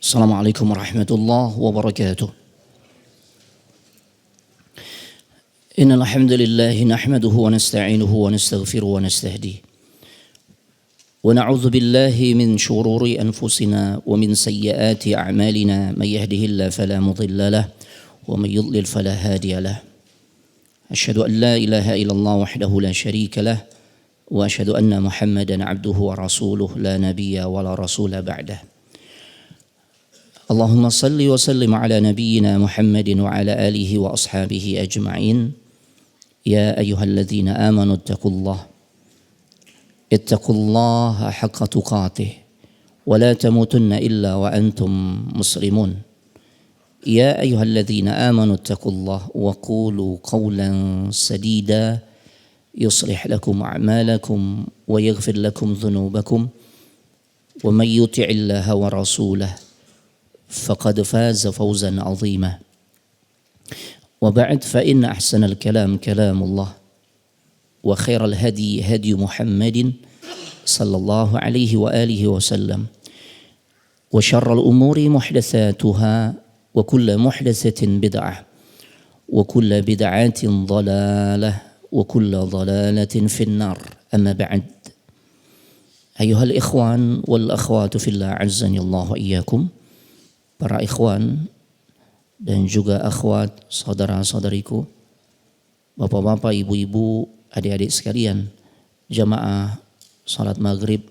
Assalamualaikum warahmatullahi wabarakatuh. Innal hamdalillah nahmaduhu wa nasta'inuhu wa nastaghfiruhu wa nastahdihi. Wa na'udzu billahi min shururi anfusina wa min sayyiati a'malina may yahdihillahu fala mudilla lahu wa may yudlil fala hadiya lahu. Asyhadu an la ilaha illallah wahdahu la syarika lahu wa asyhadu anna Muhammadan 'abduhu wa rasuluhu la nabiyya wa la rasula ba'dahu. Allahumma salli wa sallim ala nabiyyina Muhammadin wa ala alihi wa ashabihi ajma'in. Ya ayyuhalladzina amanu ittaqullaha haqqa tuqatih wa la tamutunna illa wa antum muslimun. Ya ayyuhalladzina amanu ittaqullaha wa qulu qawlan sadida yuslih lakum a'malakum wa yaghfir lakum dhunubakum wa man yuti'illaha wa rasulahu فقد فاز فوزا عظيما وبعد فإن أحسن الكلام كلام الله وخير الهدي هدي محمد صلى الله عليه وآله وسلم وشر الأمور محدثاتها وكل محدثة بدعة وكل بدعة ضلالة وكل ضلالة في النار أما بعد أيها الإخوان والأخوات في الله عزني الله وإياكم. Para ikhwan dan juga akhwat, saudara-saudariku, bapak-bapak, ibu-ibu, adik-adik sekalian, jamaah salat maghrib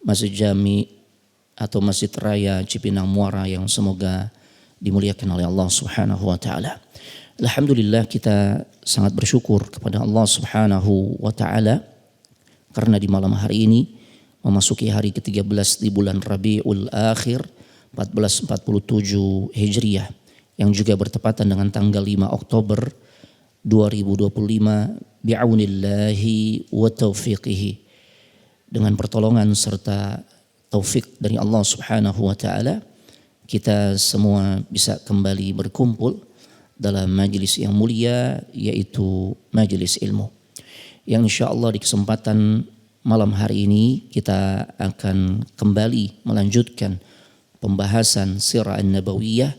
Masjid Jami atau Masjid Raya Cipinang Muara yang semoga dimuliakan oleh Allah Subhanahu wa taala. Alhamdulillah, kita sangat bersyukur kepada Allah Subhanahu wa taala karena di malam hari ini memasuki hari ke-13 di bulan Rabiul Akhir 1447 Hijriah yang juga bertepatan dengan tanggal 5 Oktober 2025 bi'aunillahi wa taufiqihi, dengan pertolongan serta taufik dari Allah Subhanahu wa taala kita semua bisa kembali berkumpul dalam majelis yang mulia, yaitu majelis ilmu, yang insyaallah di kesempatan malam hari ini kita akan kembali melanjutkan pembahasan sirah an-nabawiyah,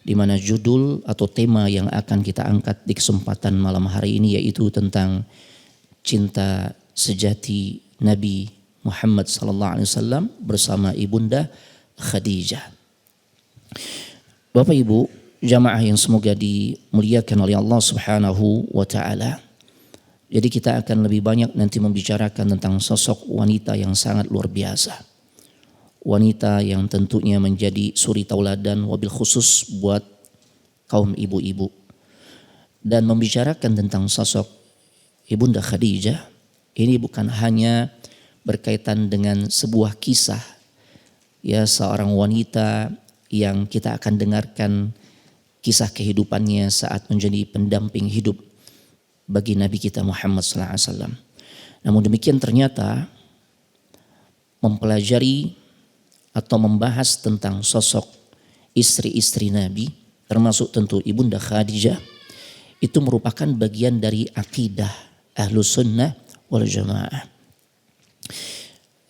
di mana judul atau tema yang akan kita angkat di kesempatan malam hari ini yaitu tentang cinta sejati Nabi Muhammad SAW bersama ibunda Khadijah. Bapak Ibu jamaah yang semoga dimuliakan oleh Allah Subhanahu wa taala. Jadi kita akan lebih banyak nanti membicarakan tentang sosok wanita yang sangat luar biasa. Wanita yang tentunya menjadi suri tauladan wabil khusus buat kaum ibu-ibu. Dan membicarakan tentang sosok ibunda Khadijah ini bukan hanya berkaitan dengan sebuah kisah, ya, seorang wanita yang kita akan dengarkan kisah kehidupannya saat menjadi pendamping hidup bagi Nabi kita Muhammad SAW. Namun demikian ternyata mempelajari atau membahas tentang sosok istri-istri Nabi, termasuk tentu ibunda Khadijah, itu merupakan bagian dari akidah Ahlus Sunnah wal Jamaah.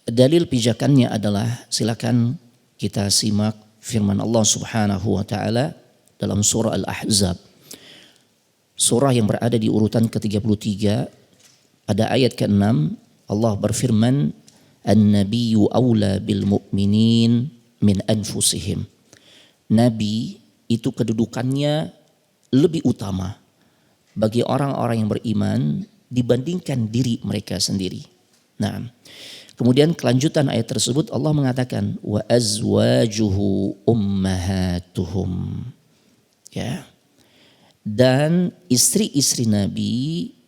Dalil pijakannya adalah, silakan kita simak firman Allah Subhanahu wa taala dalam surah Al-Ahzab, surah yang berada di urutan ke-33, pada ayat ke-6 Allah berfirman, An-nabiyyu awla bil mu'minin min anfusihim. Nabi itu kedudukannya lebih utama bagi orang-orang yang beriman dibandingkan diri mereka sendiri. Nah, kemudian kelanjutan ayat tersebut Allah mengatakan wa azwajuhu ummahatuhum. Ya. Dan istri-istri Nabi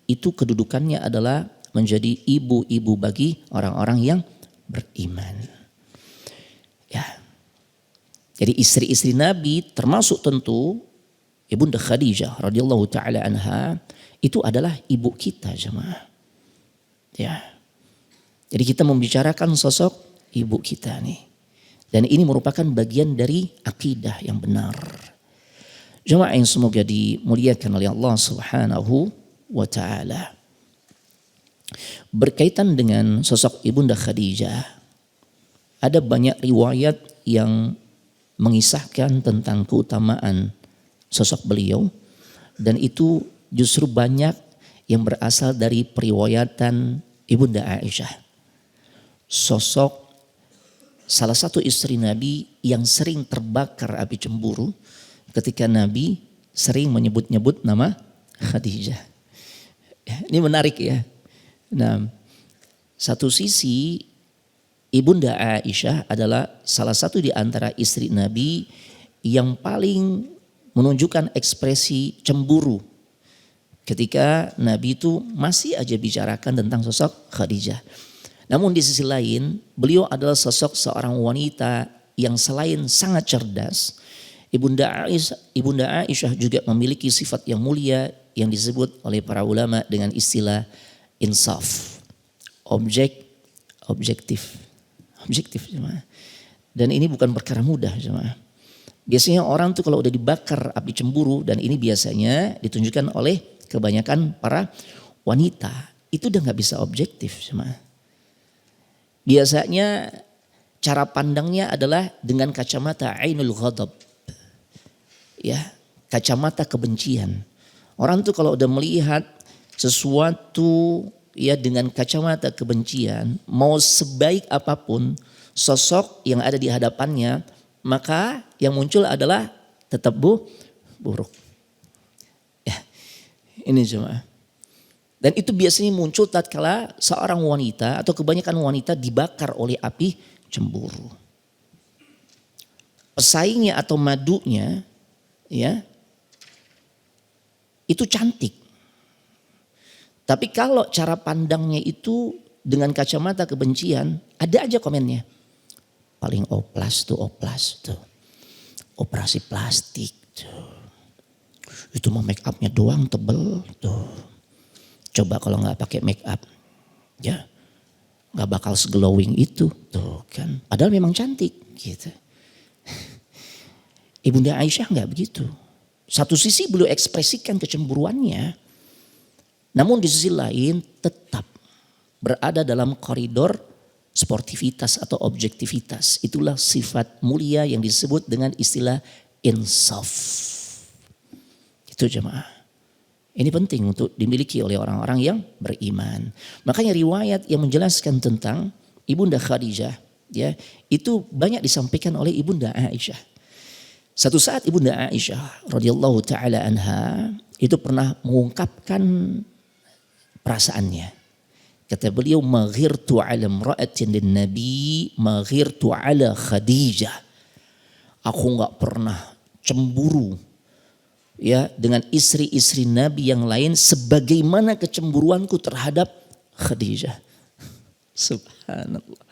itu kedudukannya adalah menjadi ibu-ibu bagi orang-orang yang beriman. Ya. Jadi istri-istri Nabi termasuk tentu ibunda Khadijah radhiyallahu taala anha itu adalah ibu kita, jemaah. Ya. Jadi kita membicarakan sosok ibu kita nih. Dan ini merupakan bagian dari akidah yang benar. Jemaah yang semoga dimuliakan oleh Allah Subhanahu wa taala. Berkaitan dengan sosok ibunda Khadijah, ada banyak riwayat yang mengisahkan tentang keutamaan sosok beliau, dan itu justru banyak yang berasal dari periwayatan Ibunda Aisyah. Sosok salah satu istri Nabi yang sering terbakar api cemburu ketika Nabi sering menyebut-nyebut nama Khadijah. Ini menarik ya. Nah, satu sisi Ibunda Aisyah adalah salah satu di antara istri Nabi yang paling menunjukkan ekspresi cemburu ketika Nabi itu masih aja bicarakan tentang sosok Khadijah. Namun di sisi lain beliau adalah sosok seorang wanita yang selain sangat cerdas, Ibunda Aisyah juga memiliki sifat yang mulia yang disebut oleh para ulama dengan istilah insaf. Objektif. Jemaah. Dan ini bukan perkara mudah, jemaah. Biasanya orang tuh kalau udah dibakar api cemburu, dan ini biasanya ditunjukkan oleh kebanyakan para wanita, itu udah gak bisa objektif, jemaah. Biasanya cara pandangnya adalah dengan kacamata ainul ghadab. Ya, kacamata kebencian. Orang tuh kalau udah melihat sesuatu ya dengan kacamata kebencian, mau sebaik apapun sosok yang ada di hadapannya, maka yang muncul adalah tetap buruk. Ya, ini jemaah. Dan itu biasanya muncul tatkala seorang wanita atau kebanyakan wanita dibakar oleh api cemburu. Pesaingnya atau madunya ya itu cantik. Tapi kalau cara pandangnya itu dengan kacamata kebencian, ada aja komennya. Paling oplas tuh. Operasi plastik tuh. Itu mah make upnya doang tebel tuh. Coba kalau gak pakai make up, ya gak bakal seglowing itu tuh kan. Padahal memang cantik gitu. Ibunda Aisyah gak begitu. Satu sisi beliau ekspresikan kecemburuannya. Namun di sisi lain tetap berada dalam koridor sportivitas atau objektivitas. Itulah sifat mulia yang disebut dengan istilah insaf. Itu jemaah. Ini penting untuk dimiliki oleh orang-orang yang beriman. Makanya riwayat yang menjelaskan tentang Ibunda Khadijah ya, itu banyak disampaikan oleh Ibunda Aisyah. Satu saat Ibunda Aisyah radhiyallahu taala anha itu pernah mengungkapkan perasaannya. Kata beliau, maghirtu ala imra'atin lin nabi, maghirtu ala Khadijah. Aku enggak pernah cemburu ya dengan istri-istri Nabi yang lain sebagaimana kecemburuanku terhadap Khadijah. Subhanallah.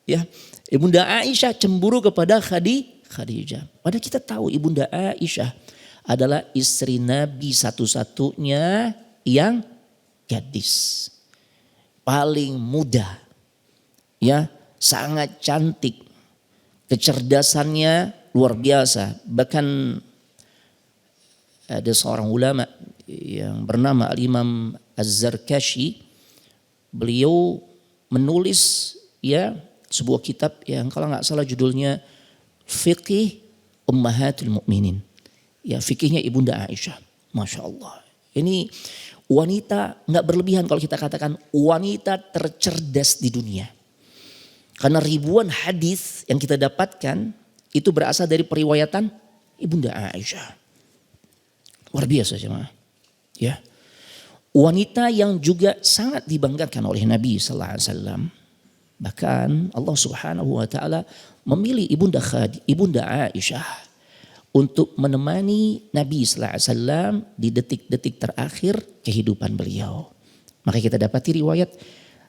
Ya, Ibunda Aisyah cemburu kepada Khadijah. Padahal kita tahu Ibunda Aisyah adalah istri Nabi satu-satunya yang gadis. Paling muda. Ya, sangat cantik. Kecerdasannya luar biasa. Bahkan ada seorang ulama yang bernama Al-Imam Az-Zarkashi. Beliau menulis ya sebuah kitab yang kalau nggak salah judulnya Fiqih Ummahatul Mukminin. Ya, fikihnya Ibunda Aisyah. Masya Allah. Ini wanita nggak berlebihan kalau kita katakan wanita tercerdas di dunia. Karena ribuan hadis yang kita dapatkan itu berasal dari periwayatan Ibunda Aisyah. Luar biasa jemaah. Ya. Wanita yang juga sangat dibanggakan oleh Nabi sallallahu alaihi wasallam. Bahkan Allah Subhanahu wa taala memilih Ibunda Aisyah untuk menemani Nabi sallallahu alaihi wasallam di detik-detik terakhir kehidupan beliau. Maka kita dapati riwayat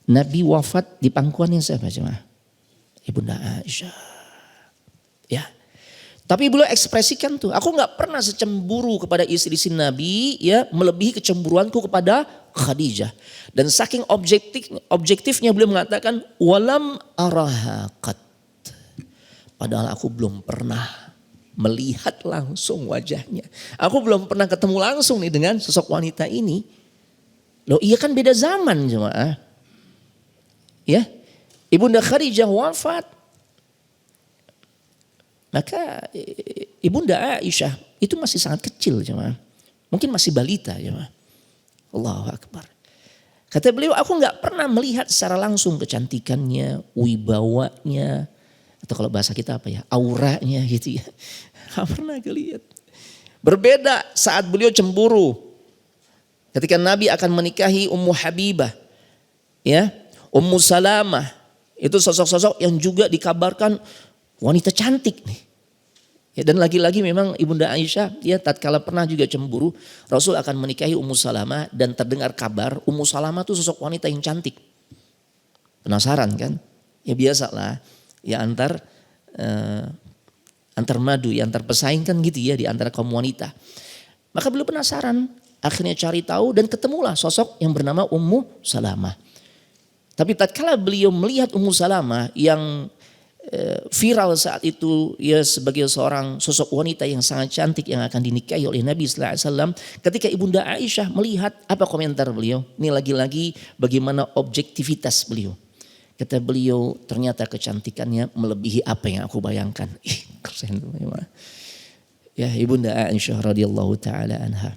Nabi wafat di pangkuannya siapa jemaah? Ibunda Aisyah. Ya. Tapi beliau ekspresikan tuh, aku nggak pernah secemburu kepada istri-istri Nabi ya melebihi kecemburuanku kepada Khadijah. Dan saking objektifnya beliau mengatakan walam araha qat. Padahal aku belum pernah melihat langsung wajahnya. Aku belum pernah ketemu langsung nih dengan sosok wanita ini. Loh iya kan beda zaman jemaah. Ya, Ibunda Khadijah wafat. Maka Ibunda Aisyah itu masih sangat kecil jemaah. Mungkin masih balita jemaah. Allahu Akbar. Kata beliau, aku nggak pernah melihat secara langsung kecantikannya, wibawanya, atau kalau bahasa kita apa ya, auranya gitu ya. Nggak pernah lihat. Berbeda saat beliau cemburu. Ketika Nabi akan menikahi Ummu Habibah, ya, Ummu Salamah, itu sosok-sosok yang juga dikabarkan wanita cantik nih. Ya, dan lagi-lagi memang Ibunda Aisyah ya tatkala pernah juga cemburu, Rasul akan menikahi Ummu Salamah dan terdengar kabar Ummu Salamah itu sosok wanita yang cantik. Penasaran kan? Ya biasalah ya antar madu, ya antar pesaing kan gitu ya di antara kaum wanita. Maka beliau penasaran, akhirnya cari tahu dan ketemulah sosok yang bernama Ummu Salamah. Tapi tatkala beliau melihat Ummu Salamah yang viral saat itu ya sebagai seorang sosok wanita yang sangat cantik yang akan dinikahi oleh Nabi sallallahu alaihi wasallam, ketika Ibunda Aisyah melihat, apa komentar beliau? Ini lagi-lagi bagaimana objektivitas beliau. Kata beliau, ternyata kecantikannya melebihi apa yang aku bayangkan. Keren memang. Ya, Ibunda Aisyah radhiyallahu taala anha.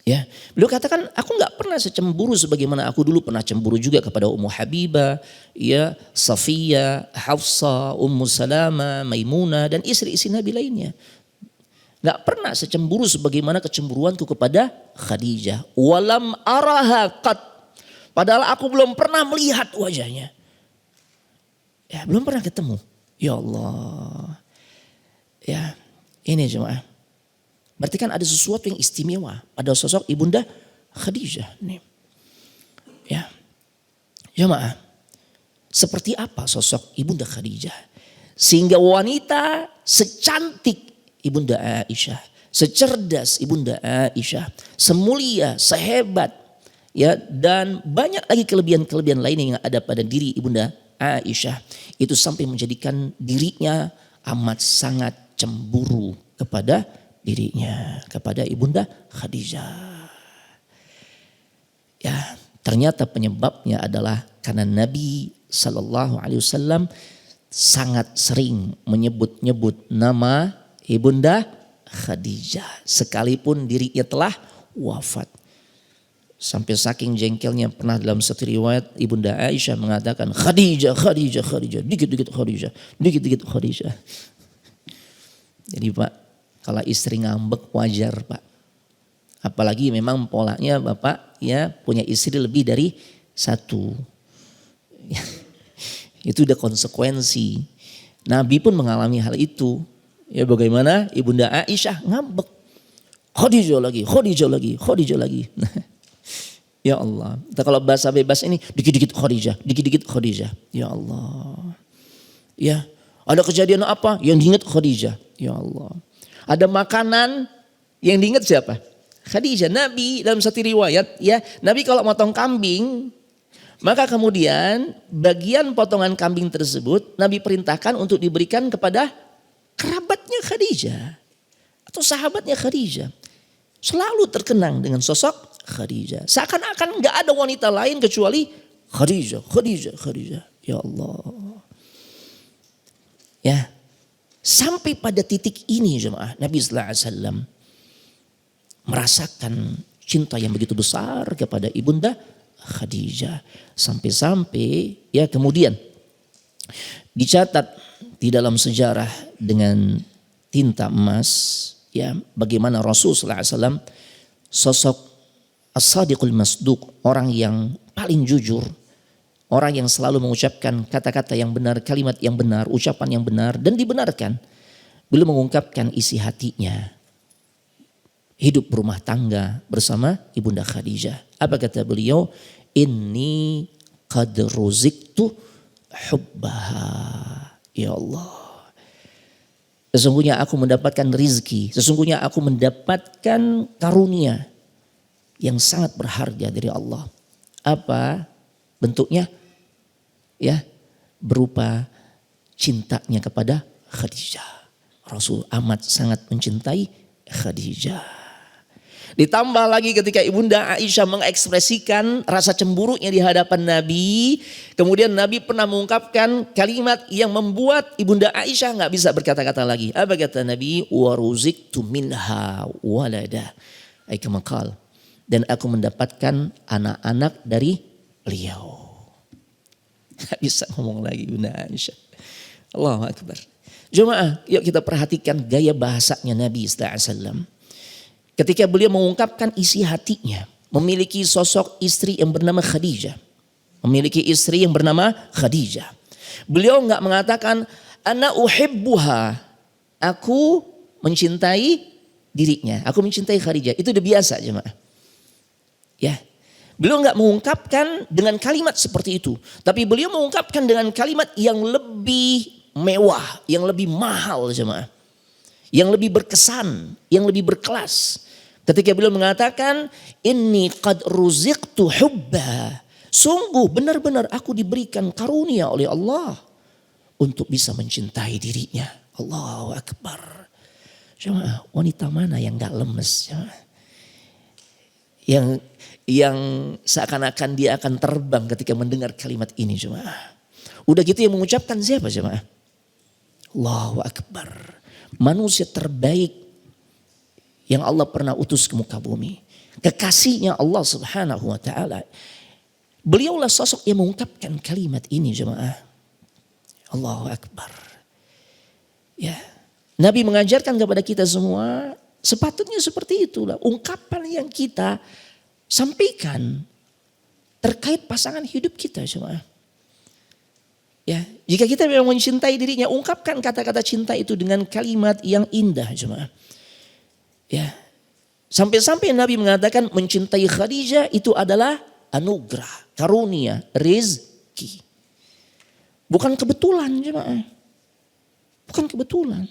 Ya, beliau katakan aku nggak pernah secemburu sebagaimana aku dulu pernah cemburu juga kepada Ummu Habibah, ya, Safiyah, Hafsah, Ummu Salamah, Maimunah dan istri-istri Nabi lainnya. Nggak pernah secemburu sebagaimana kecemburuanku kepada Khadijah. Walam araha qat. Padahal aku belum pernah melihat wajahnya. Ya, belum pernah ketemu. Ya Allah. Ya, ini jemaah. Berarti kan ada sesuatu yang istimewa pada sosok Ibunda Khadijah. Nih. Ya. Jemaah. Seperti apa sosok Ibunda Khadijah? Sehingga wanita secantik Ibunda Aisyah. Secerdas Ibunda Aisyah. Semulia, sehebat. Ya, dan banyak lagi kelebihan-kelebihan lain yang ada pada diri Ibunda Aisyah. Itu sampai menjadikan dirinya amat sangat cemburu kepada dirinya, kepada Ibunda Khadijah. Ya, ternyata penyebabnya adalah karena Nabi Sallallahu Alaihi Wasallam sangat sering menyebut-nyebut nama Ibunda Khadijah, sekalipun dirinya telah wafat. Sampai saking jengkelnya pernah dalam satu riwayat Ibunda Aisyah mengatakan Khadijah, Khadijah, Khadijah, dikit-dikit Khadijah, dikit-dikit Khadijah. Jadi Pak, kalau istri ngambek wajar Pak. Apalagi memang polanya Bapak ya punya istri lebih dari satu. Itu udah konsekuensi. Nabi pun mengalami hal itu. Ya bagaimana Ibunda Aisyah ngambek. Khadijah lagi, Khadijah lagi, Khadijah lagi. Ya Allah. Kita kalau bahasa bebas ini dikit-dikit Khadijah, dikit-dikit Khadijah. Ya Allah. Ya, ada kejadian apa yang diingat Khadijah. Ya Allah. Ada makanan yang diingat siapa? Khadijah. Nabi dalam satu riwayat ya, Nabi kalau motong kambing, maka kemudian bagian potongan kambing tersebut Nabi perintahkan untuk diberikan kepada kerabatnya Khadijah atau sahabatnya Khadijah. Selalu terkenang dengan sosok Khadijah. Seakan-akan gak ada wanita lain kecuali Khadijah, Khadijah, Khadijah. Ya Allah. Ya. Sampai pada titik ini jemaah, Nabi sallallahu alaihi wasallam merasakan cinta yang begitu besar kepada Ibunda Khadijah. Sampai-sampai ya kemudian dicatat di dalam sejarah dengan tinta emas ya bagaimana Rasul sallallahu alaihi wasallam sosok as-sadiqul masduq, orang yang paling jujur, orang yang selalu mengucapkan kata-kata yang benar, kalimat yang benar, ucapan yang benar dan dibenarkan. Beliau mengungkapkan isi hatinya. Hidup berumah tangga bersama Ibunda Khadijah. Apa kata beliau? Inni qad ruziktu hubbaha. Ya Allah. Sesungguhnya aku mendapatkan rizki. Sesungguhnya aku mendapatkan karunia yang sangat berharga dari Allah. Apa bentuknya? Ya, berupa cintanya kepada Khadijah. Rasul amat sangat mencintai Khadijah. Ditambah lagi ketika Ibunda Aisyah mengekspresikan rasa cemburunya di hadapan Nabi. Kemudian Nabi pernah mengungkapkan kalimat yang membuat Ibunda Aisyah gak bisa berkata-kata lagi. Apa kata Nabi? Waruziktu minha walada. Aikamaqal. Dan aku mendapatkan anak-anak dari beliau. Gak bisa ngomong lagi Ibunda Aisyah. Allahu Akbar. Jemaah, yuk kita perhatikan gaya bahasanya Nabi sallallahu alaihi wasallam. Ketika beliau mengungkapkan isi hatinya, memiliki sosok istri yang bernama Khadijah. Memiliki istri yang bernama Khadijah. Beliau enggak mengatakan, ana uhibbuha. Aku mencintai dirinya. Aku mencintai Khadijah. Itu udah biasa jemaah. Ya. Beliau enggak mengungkapkan dengan kalimat seperti itu. Tapi beliau mengungkapkan dengan kalimat yang lebih mewah. Yang lebih mahal jemaah. Yang lebih berkesan. Yang lebih berkelas. Ketika beliau mengatakan, inni qad ruziqtu hubba. Sungguh benar-benar aku diberikan karunia oleh Allah. Untuk bisa mencintai dirinya. Allahu Akbar. Jemaah, wanita mana yang gak lemes? Jemaah? Yang seakan-akan dia akan terbang ketika mendengar kalimat ini jemaah. Udah gitu yang mengucapkan siapa jemaah? Allahu Akbar. Manusia terbaik yang Allah pernah utus ke muka bumi. Kekasihnya Allah subhanahu wa ta'ala. Beliaulah sosok yang mengungkapkan kalimat ini jemaah. Allahu Akbar. Ya. Nabi mengajarkan kepada kita semua. Sepatutnya seperti itulah. Ungkapan yang kita sampaikan. Terkait pasangan hidup kita jemaah. Ya. Jika kita memang mencintai dirinya. Ungkapkan kata-kata cinta itu dengan kalimat yang indah jemaah. Ya, sampai-sampai Nabi mengatakan mencintai Khadijah itu adalah anugerah, karunia, rezeki. Bukan kebetulan jemaah. Bukan kebetulan.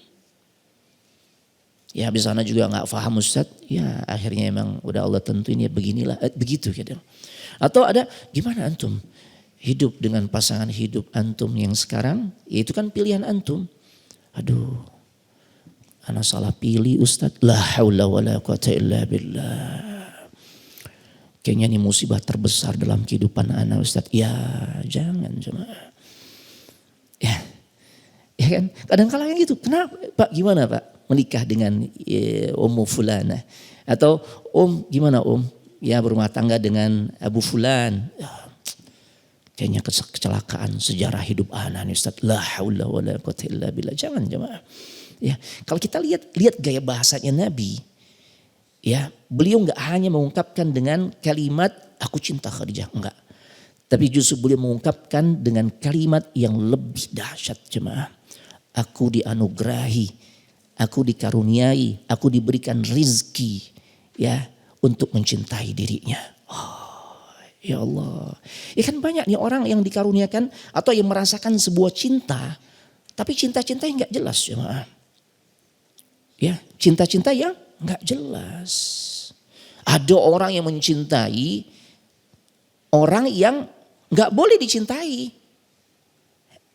Ya habis sana juga gak paham Ustaz. Ya akhirnya emang udah Allah tentuin ya beginilah. Begitu gitu. Atau ada gimana antum hidup dengan pasangan hidup antum yang sekarang. Ya itu kan pilihan antum. Aduh. Anak salah pilih Ustaz. La haula wa la quwata illa billah. Kayaknya ini musibah terbesar dalam kehidupan anak Ustaz. Ya jangan jemaah. Ya kan. Kadang-kadang gitu. Kenapa Pak gimana Pak menikah dengan Ummu Fulana. Atau gimana ya berumah tangga dengan Abu Fulan. Kayaknya kecelakaan sejarah hidup anak Ustaz. La haula wa la quwata illa billah. Jangan jemaah. Ya, kalau kita lihat gaya bahasanya Nabi, ya beliau nggak hanya mengungkapkan dengan kalimat aku cinta Khadijah, enggak. Tapi justru beliau mengungkapkan dengan kalimat yang lebih dahsyat jemaah. Aku dianugerahi, aku dikaruniai, aku diberikan rizki, ya untuk mencintai dirinya. Oh, ya Allah, ya kan banyak nih orang yang dikaruniakan atau yang merasakan sebuah cinta, tapi cinta-cinta yang nggak jelas jemaah. Ya, cinta-cinta yang nggak jelas. Ada orang yang mencintai orang yang nggak boleh dicintai.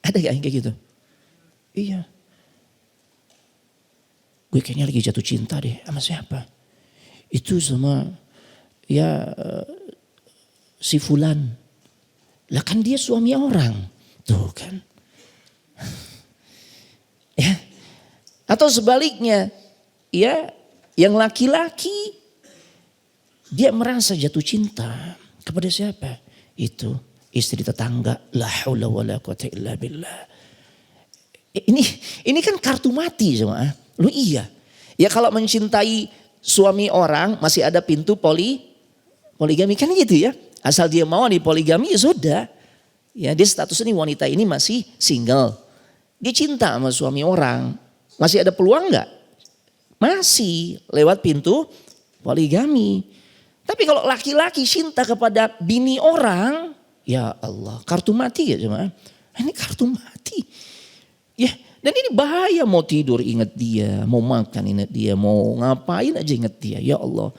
Ada gak yang kayak gitu? Iya. Gue kayaknya lagi jatuh cinta deh sama siapa? Itu sama ya si Fulan. Lah kan dia suami orang. Tuh kan. Ya. Atau sebaliknya, ya yang laki-laki dia merasa jatuh cinta kepada siapa? Itu istri tetangga. La haula wa la quwata illa billah. Ini kan kartu mati jemaah. Lu iya. Ya kalau mencintai suami orang masih ada pintu poligami kan gitu ya. Asal dia mau di poligami ya sudah. Ya dia status ini wanita ini masih single. Dia cinta sama suami orang. Masih ada peluang enggak? Masih lewat pintu poligami. Tapi kalau laki-laki cinta kepada bini orang, ya Allah, kartu mati ya jemaah. Ini kartu mati. Ya, dan ini bahaya, mau tidur ingat dia, mau makan ingat dia, mau ngapain aja ingat dia. Ya Allah.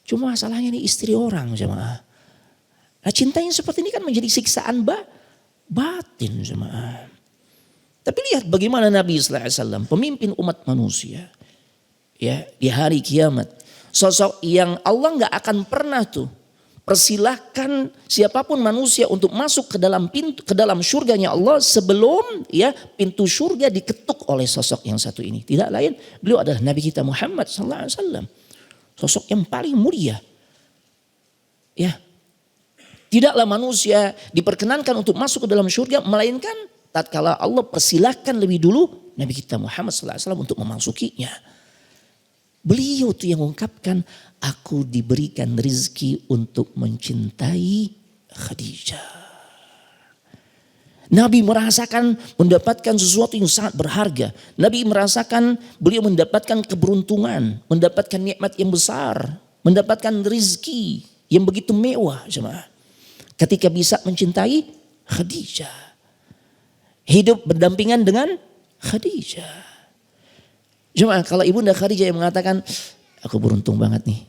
Cuma masalahnya ini istri orang jemaah. Nah, cinta yang seperti ini kan menjadi siksaan batin jemaah. Tapi lihat bagaimana Nabi sallallahu alaihi wasallam, pemimpin umat manusia. Ya, di hari kiamat Sosok yang Allah nggak akan pernah tuh persilahkan siapapun manusia untuk masuk ke dalam pintu, ke dalam surganya Allah sebelum ya pintu surga diketuk oleh sosok yang satu ini. Tidak lain, beliau adalah Nabi kita Muhammad SAW. Sosok yang paling mulia. Ya, tidaklah manusia diperkenankan untuk masuk ke dalam surga, melainkan tatkala Allah persilahkan lebih dulu Nabi kita Muhammad SAW untuk memasukinya. Beliau tuh yang mengungkapkan, aku diberikan rizki untuk mencintai Khadijah. Nabi merasakan mendapatkan sesuatu yang sangat berharga. Nabi merasakan beliau mendapatkan keberuntungan, mendapatkan nikmat yang besar, mendapatkan rizki yang begitu mewah, jemaah. Ketika bisa mencintai Khadijah. Hidup berdampingan dengan Khadijah. Jemaah, kalau Ibunda Khadijah yang mengatakan, aku beruntung banget nih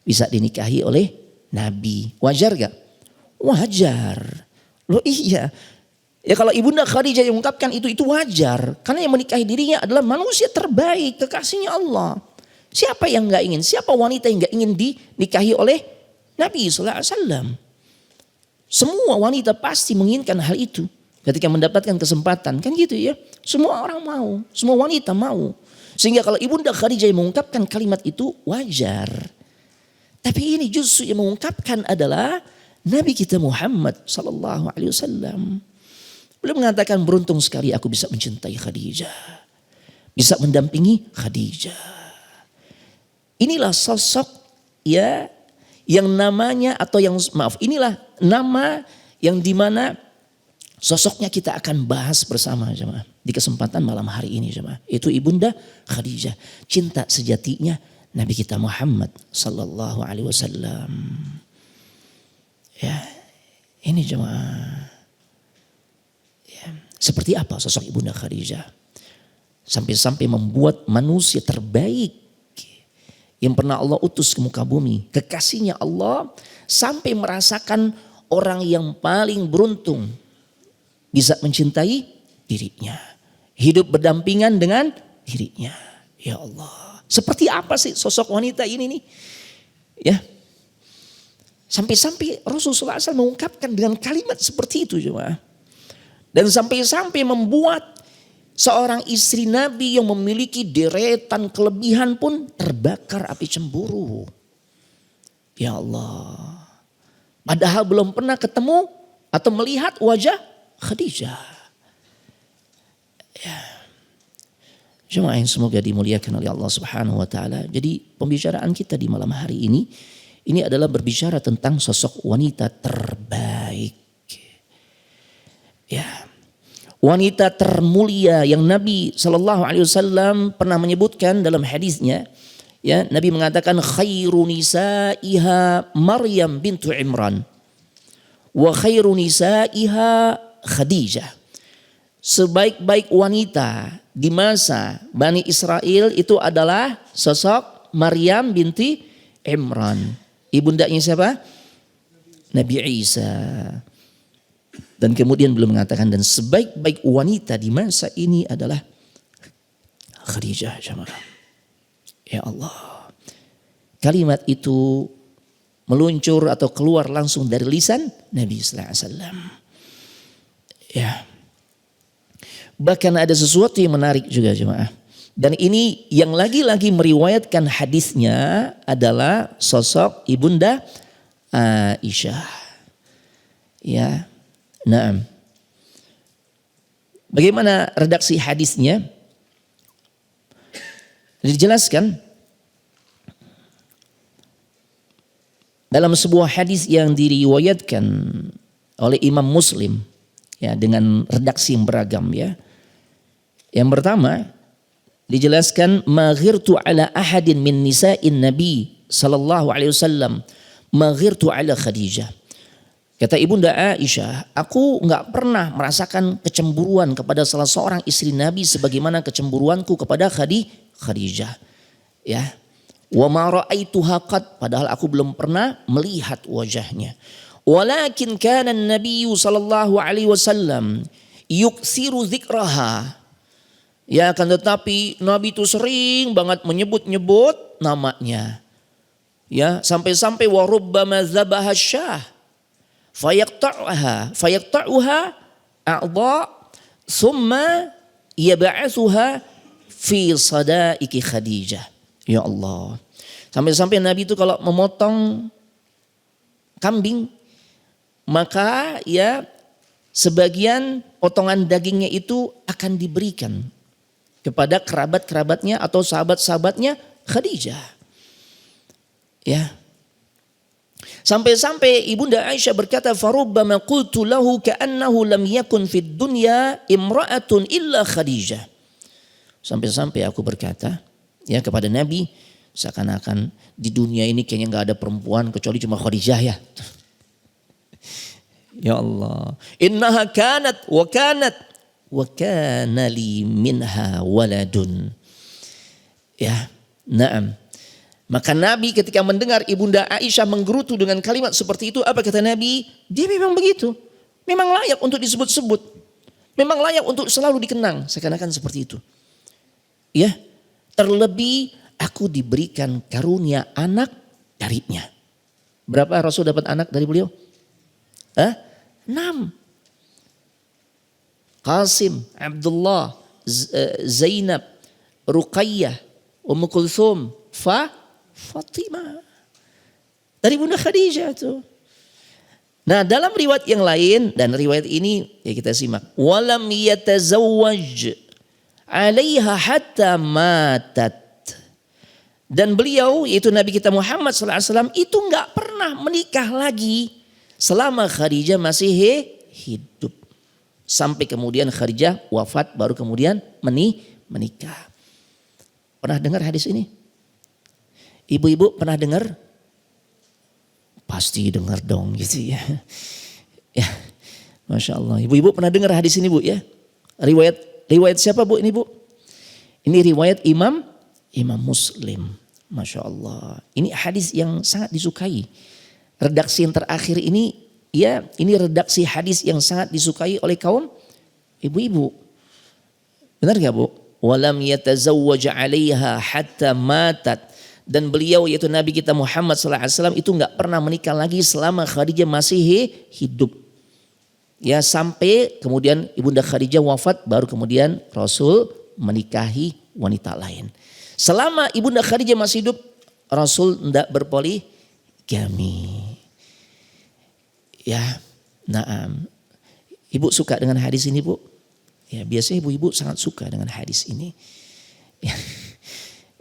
bisa dinikahi oleh Nabi. Wajar gak? Wajar. Loh iya. Ya kalau Ibunda Khadijah yang mengungkapkan itu wajar. Karena yang menikahi dirinya adalah manusia terbaik, kekasihnya Allah. Siapa yang gak ingin? Siapa wanita yang gak ingin dinikahi oleh Nabi SAW? Semua wanita pasti menginginkan hal itu. Ketika mendapatkan kesempatan, kan gitu ya. Semua orang mau, semua wanita mau. Sehingga kalau Ibunda Khadijah yang mengungkapkan kalimat itu wajar. Tapi ini justru yang mengungkapkan adalah Nabi kita Muhammad sallallahu alaihi wasallam. Beliau mengatakan, beruntung sekali aku bisa mencintai Khadijah. Bisa mendampingi Khadijah. Inilah sosok ya yang namanya atau yang inilah nama yang dimana sosoknya kita akan bahas bersama jemaah di kesempatan malam hari ini jemaah. Itu Ibunda Khadijah, cinta sejatinya Nabi kita Muhammad sallallahu alaihi wasallam. Ya, ini jemaah. Ya, seperti apa sosok Ibunda Khadijah? Sampai-sampai membuat manusia terbaik yang pernah Allah utus ke muka bumi, kekasihnya Allah, sampai merasakan orang yang paling beruntung bisa mencintai dirinya. Hidup berdampingan dengan dirinya. Ya Allah. Seperti apa sih sosok wanita ini nih? Ya. Sampai-sampai Rasulullah SAW mengungkapkan dengan kalimat seperti itu. Jemaah. Dan sampai-sampai membuat seorang istri Nabi yang memiliki deretan kelebihan pun terbakar api cemburu. Ya Allah. Padahal belum pernah ketemu atau melihat wajah Khadijah. Ya. Jemaah yang semoga dimuliakan oleh Allah Subhanahu wa taala. Jadi pembicaraan kita di malam hari ini adalah berbicara tentang sosok wanita terbaik. Ya. Wanita termulia yang Nabi sallallahu alaihi wasallam pernah menyebutkan dalam hadisnya, ya, Nabi mengatakan khairu nisaiha Maryam bintu Imran wa khairu nisaiha Khadijah. Sebaik-baik wanita di masa Bani Israel itu adalah sosok Maryam binti Imran. Ibundanya siapa? Nabi Isa. Dan kemudian beliau mengatakan, dan sebaik-baik wanita di masa ini adalah Khadijah. Jemaah. Ya Allah. Kalimat itu meluncur atau keluar langsung dari lisan Nabi sallallahu alaihi wasallam. Ya. Bahkan ada sesuatu yang menarik juga jemaah. Dan ini yang lagi-lagi meriwayatkan hadisnya adalah sosok Ibunda Aisyah. Ya. Nah. Bagaimana redaksi hadisnya? Dijelaskan dalam sebuah hadis yang diriwayatkan oleh Imam Muslim, ya, dengan redaksi yang beragam, ya. Yang pertama dijelaskan, maghirtu ala ahadin min nisa'in Nabi sallallahu alaihi wasallam maghirtu ala Khadijah. Kata Ibunda Aisyah, aku enggak pernah merasakan kecemburuan kepada salah seorang istri Nabi sebagaimana kecemburuanku kepada Khadijah. Ya. Wa ma ra'aituha qad, padahal aku belum pernah melihat wajahnya. Walakin kana an-nabiy sallallahu alaihi wasallam yuksiru dzikraha. Ya, akan tetapi Nabi itu sering banget menyebut-nyebut namanya. Ya, sampai-sampai wa rubbama dzabaha syah fayaqta'uha a'dha thumma yab'atsuha fi sadaiki Khadijah. Ya Allah. Sampai-sampai Nabi itu kalau memotong kambing, maka ya sebagian potongan dagingnya itu akan diberikan kepada kerabat-kerabatnya atau sahabat-sahabatnya Khadijah. Ya. Sampai-sampai Ibunda Aisyah berkata, "Farubbama qultu lahu ka'annahu lam yakun fid dunya imra'atun illa Khadijah." Sampai-sampai aku berkata ya kepada Nabi, seakan-akan di dunia ini kayaknya enggak ada perempuan kecuali cuma Khadijah ya. Ya Allah. Innaha kanat wa kana li minha waladun. Ya, na'am. Maka Nabi ketika mendengar Ibunda Aisyah menggerutu dengan kalimat seperti itu, apa kata Nabi? Dia memang begitu. Memang layak untuk disebut-sebut. Memang layak untuk selalu dikenang. Seakan-akan seperti itu. Ya, terlebih aku diberikan karunia anak darinya. Berapa Rasul dapat anak dari beliau? 6. Qasim, Abdullah, Zainab, Ruqayyah, Ummu Kulthum, Fatimah. Dari Bunda Khadijah tuh. Nah, dalam riwayat yang lain dan riwayat ini ya kita simak. Walam yatazawwaj 'alaiha hatta matat. Dan beliau yaitu Nabi kita Muhammad SAW itu enggak pernah menikah lagi selama Khadijah masih hidup. Sampai kemudian Khadijah wafat baru kemudian menikah. Pernah dengar hadis ini? Ibu-ibu pernah dengar? Pasti dengar dong gitu ya. Ya, Masya Allah. Ibu-ibu pernah dengar hadis ini Bu ya? Riwayat siapa Bu ini Bu? Ini riwayat Imam Muslim. Masya Allah. Ini hadis yang sangat disukai. Redaksi yang terakhir ini ya, ini redaksi hadis yang sangat disukai oleh kaum ibu-ibu. Benar gak Bu? Walam yatazawwaj 'alaiha hatta matat. Dan beliau yaitu Nabi kita Muhammad SAW itu enggak pernah menikah lagi selama Khadijah masih hidup. Ya, sampai kemudian Ibunda Khadijah wafat baru kemudian Rasul menikahi wanita lain. Selama Ibunda Khadijah masih hidup Rasul enggak berpoligami. Ya, naam. Ibu suka dengan hadis ini Bu? Ya, biasanya ibu-ibu sangat suka dengan hadis ini. Ya,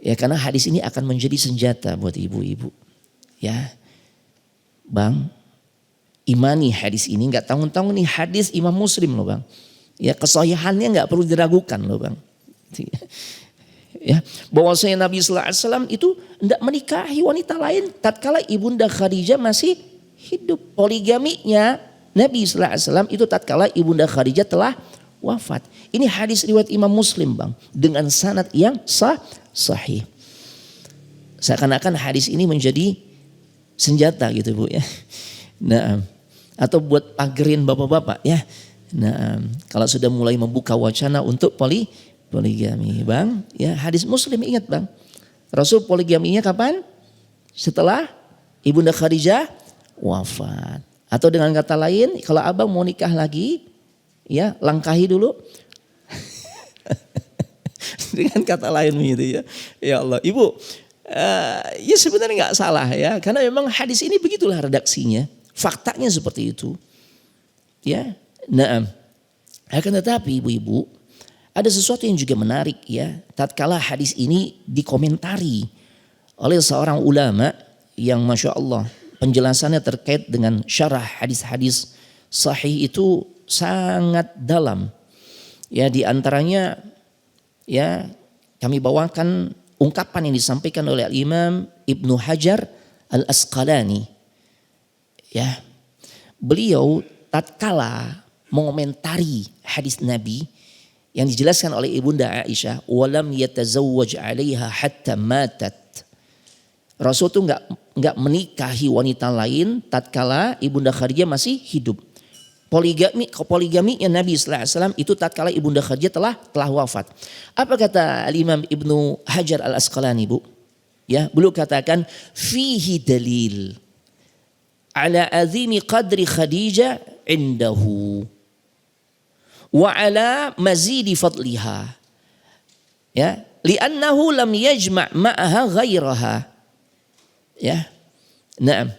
ya karena hadis ini akan menjadi senjata buat ibu-ibu. Ya, Bang, imani hadis ini, nggak tanggung-tanggung nih hadis Imam Muslim loh Bang. Ya, kesahihannya nggak perlu diragukan loh Bang. Ya, bahwasanya Nabi Sallallahu Alaihi Wasallam itu hendak menikahi wanita lain tatkala Ibunda Khadijah masih hidup. Poligaminya Nabi Sallallahu Alaihi Wasallam itu tatkala Ibunda Khadijah telah wafat. Ini hadis riwayat Imam Muslim Bang, dengan sanad yang sahih. Seakan-akan hadis ini menjadi senjata gitu Bu ya. Nah, atau buat pagerin bapak-bapak ya. Nah, kalau sudah mulai membuka wacana untuk poligami Bang, ya hadis Muslim ingat Bang. Rasul poligaminya kapan? Setelah Ibunda Khadijah wafat. Atau dengan kata lain, kalau abang mau nikah lagi, ya langkahi dulu. Dengan kata lain gitu ya. Ya Allah, Ibu, ya sebenarnya nggak salah ya, karena memang hadis ini begitulah redaksinya, faktanya seperti itu. Ya, nah, akan tetapi ibu-ibu, ada sesuatu yang juga menarik ya, tatkala hadis ini dikomentari oleh seorang ulama yang Masya Allah penjelasannya terkait dengan syarah hadis-hadis sahih itu sangat dalam. Ya, di antaranya ya kami bawakan ungkapan yang disampaikan oleh Imam Ibnu Hajar Al-Asqalani. Ya, beliau tatkala mengomentari hadis Nabi yang dijelaskan oleh Ibunda Aisyah, walam yatazawwaj 'alaiha hatta matat. Rasul itu enggak menikahi wanita lain tatkala Ibunda Khadijah masih hidup. poligaminya Nabi sallallahu alaihi wasallam itu tatkala Ibunda Khadijah telah wafat. Apa kata Imam Ibnu Hajar Al-Asqalani, Bu? Ya, beliau katakan fihi dalil ala azimi qadri Khadijah indahu wa ala mazidi fadliha. Ya, li'annahu lam yajma' ma'aha ghairaha. Ya. Naam.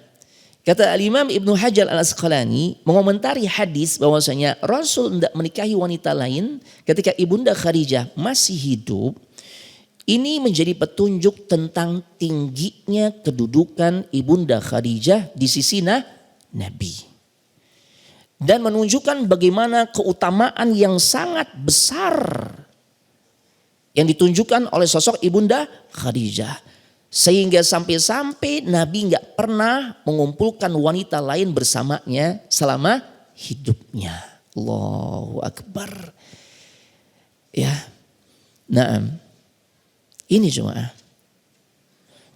Kata Al-Imam Ibnu Hajar Al-Asqalani mengomentari hadis bahwasanya Rasul tidak menikahi wanita lain ketika Ibunda Khadijah masih hidup. Ini menjadi petunjuk tentang tingginya kedudukan Ibunda Khadijah di sisi Nabi. Dan menunjukkan bagaimana keutamaan yang sangat besar yang ditunjukkan oleh sosok Ibunda Khadijah. Sehingga sampai-sampai Nabi nggak pernah mengumpulkan wanita lain bersamanya selama hidupnya. Allahu Akbar. Ya. Naam. Ini jemaah.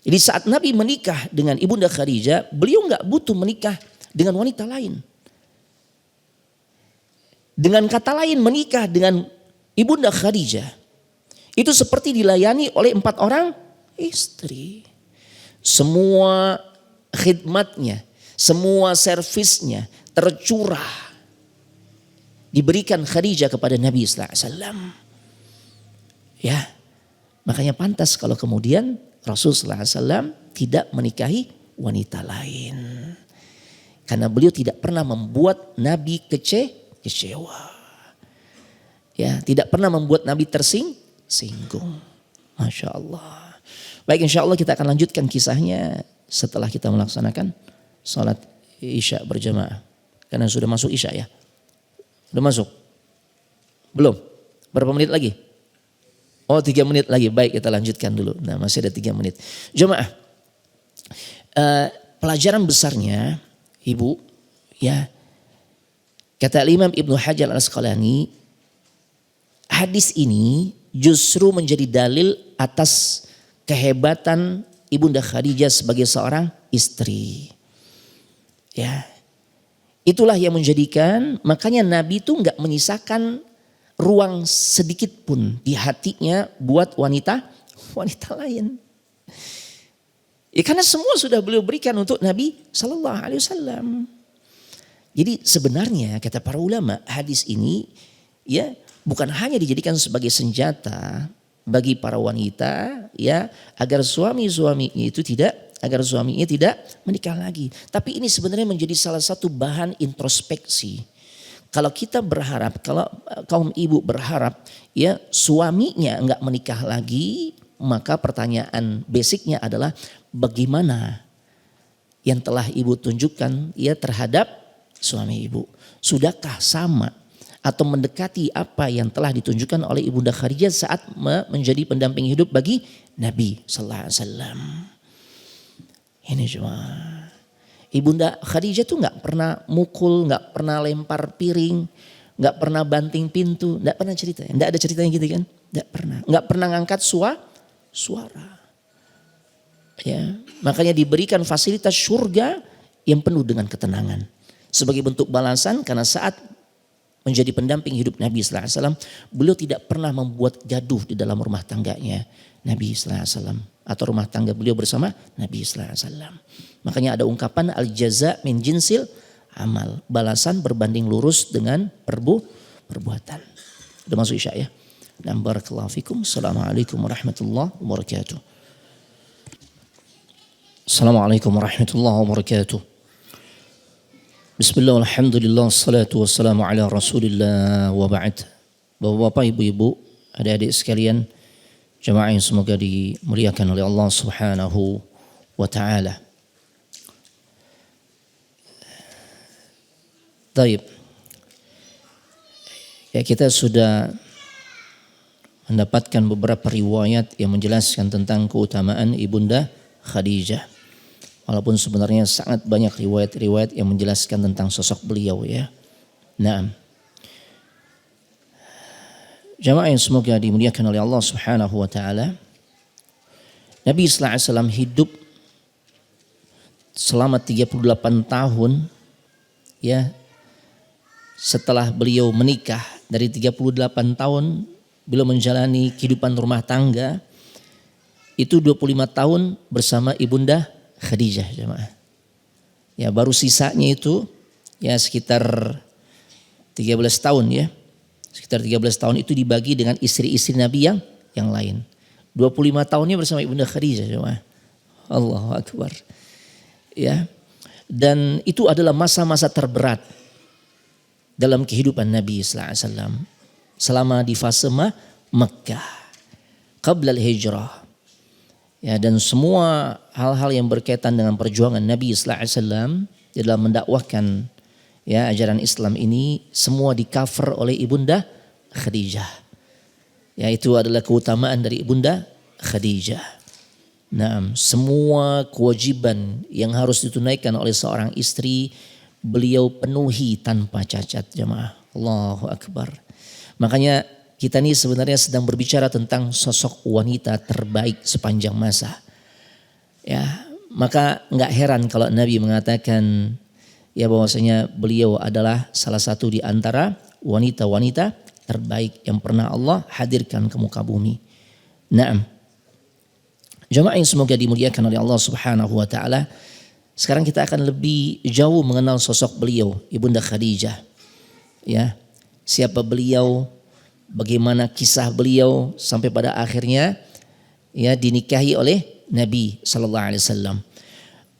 Jadi saat Nabi menikah dengan Ibunda Khadijah, beliau nggak butuh menikah dengan wanita lain. Dengan kata lain, menikah dengan Ibunda Khadijah itu seperti dilayani oleh 4 orang istri. Semua khidmatnya, semua servisnya tercurah diberikan Khadijah kepada Nabi sallallahu alaihi wasallam. Ya. Makanya pantas kalau kemudian Rasul sallallahu alaihi wasallam tidak menikahi wanita lain. Karena beliau tidak pernah membuat Nabi kecewa. Ya, tidak pernah membuat Nabi tersinggung. Masya Allah. Baik, insya Allah kita akan lanjutkan kisahnya setelah kita melaksanakan sholat isya berjamaah. Karena sudah masuk isya ya. Sudah masuk? Belum? Berapa menit lagi? Oh 3 menit lagi. Baik, kita lanjutkan dulu. Nah, masih ada 3 menit. Jemaah, pelajaran besarnya Ibu, ya, kata Imam Ibnu Hajar Al-Asqalani, hadis ini justru menjadi dalil atas kehebatan Ibunda Khadijah sebagai seorang istri. Ya. Itulah yang menjadikan makanya Nabi itu enggak menyisakan ruang sedikit pun di hatinya buat wanita lain. Ya, karena semua sudah beliau berikan untuk Nabi sallallahu alaihi wasallam. Jadi sebenarnya kata para ulama, hadis ini ya bukan hanya dijadikan sebagai senjata bagi para wanita ya agar suaminya tidak menikah lagi. Tapi ini sebenarnya menjadi salah satu bahan introspeksi. Kalau kita berharap, kalau kaum ibu berharap ya suaminya enggak menikah lagi, maka pertanyaan basicnya adalah bagaimana yang telah ibu tunjukkan ya terhadap suami ibu. Sudahkah sama atau mendekati apa yang telah ditunjukkan oleh Ibunda Khadijah saat menjadi pendamping hidup bagi Nabi sallallahu alaihi wasallam. Ini cuma Ibunda Khadijah tuh nggak pernah mukul, nggak pernah lempar piring, nggak pernah banting pintu, nggak pernah cerita. Nggak ada ceritanya gitu kan? Nggak pernah ngangkat suara. Ya, makanya diberikan fasilitas surga yang penuh dengan ketenangan. Sebagai bentuk balasan karena saat menjadi pendamping hidup Nabi sallallahu alaihi wasallam, beliau tidak pernah membuat gaduh di dalam rumah tangganya Nabi sallallahu alaihi wasallam atau rumah tangga beliau bersama Nabi sallallahu alaihi wasallam. Makanya ada ungkapan al-jaza min jinsil amal, balasan berbanding lurus dengan perbuatan. Udah masuk isya ya. Dan barakallahu fikum. Assalamualaikum warahmatullahi wabarakatuh. Assalamualaikum warahmatullahi wabarakatuh. Bismillah, alhamdulillah, salatu wassalamu ala rasulillah wa ba'd. Bapak-bapak, ibu-ibu, adik-adik sekalian, jemaah yang semoga dimuliakan oleh Allah subhanahu wa ta'ala. Baik. Ya, kita sudah mendapatkan beberapa riwayat yang menjelaskan tentang keutamaan Ibunda Khadijah. Walaupun sebenarnya sangat banyak riwayat-riwayat yang menjelaskan tentang sosok beliau ya. Nah, jamaah yang semoga dimuliakan oleh Allah subhanahu wa ta'ala. Nabi sallallahu alaihi wasallam hidup selama 38 tahun ya setelah beliau menikah dari 38 tahun beliau menjalani kehidupan rumah tangga itu 25 tahun bersama Ibunda Khadijah jemaah. Ya baru sisanya itu ya sekitar 13 tahun ya. Sekitar 13 tahun itu dibagi dengan istri-istri Nabi yang lain. 25 tahunnya bersama Ibunda Khadijah jemaah. Allahu Akbar. Ya. Dan itu adalah masa-masa terberat dalam kehidupan Nabi sallallahu alaihi wasallam selama di fase Makkah qabla al-hijrah. Ya, dan semua hal-hal yang berkaitan dengan perjuangan Nabi sallallahu alaihi wasallam dalam mendakwahkan ya ajaran Islam ini semua di-cover oleh Ibunda Khadijah. Ya, itu adalah keutamaan dari Ibunda Khadijah. Nah, semua kewajiban yang harus ditunaikan oleh seorang istri beliau penuhi tanpa cacat jemaah. Allahu Akbar. Makanya kita ini sebenarnya sedang berbicara tentang sosok wanita terbaik sepanjang masa. Ya, maka enggak heran kalau Nabi mengatakan ya bahwasanya beliau adalah salah satu di antara wanita-wanita terbaik yang pernah Allah hadirkan ke muka bumi. Naam. Jemaah yang semoga dimuliakan oleh Allah Subhanahu wa taala. Sekarang kita akan lebih jauh mengenal sosok beliau, Ibunda Khadijah. Ya. Siapa beliau, bagaimana kisah beliau sampai pada akhirnya ya dinikahi oleh Nabi sallallahu alaihi wasallam.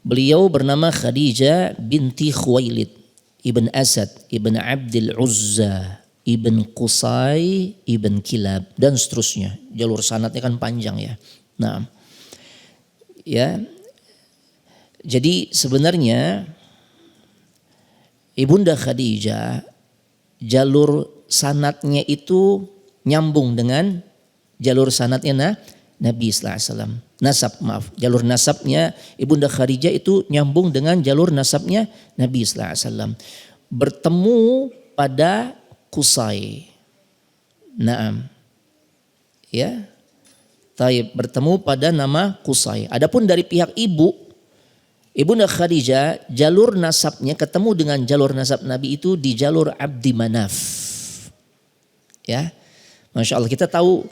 Beliau bernama Khadijah binti Khuwailid ibn Asad ibn Abdul Uzza ibn Qusay ibn Kilab dan seterusnya. Jalur sanadnya kan panjang ya. Nah, ya. Jadi sebenarnya Ibunda Khadijah jalur sanadnya itu nyambung dengan jalur sanadnya Nabi sallallahu alaihi wasallam. Jalur nasabnya Ibunda Khadijah itu nyambung dengan jalur nasabnya Nabi sallallahu alaihi wasallam. Bertemu pada Qusay. Naam. Ya. Taib, bertemu pada nama Qusay. Adapun dari pihak ibu, Ibunda Khadijah jalur nasabnya ketemu dengan jalur nasab Nabi itu di jalur Abdi Manaf. Ya. Masya Allah, kita tahu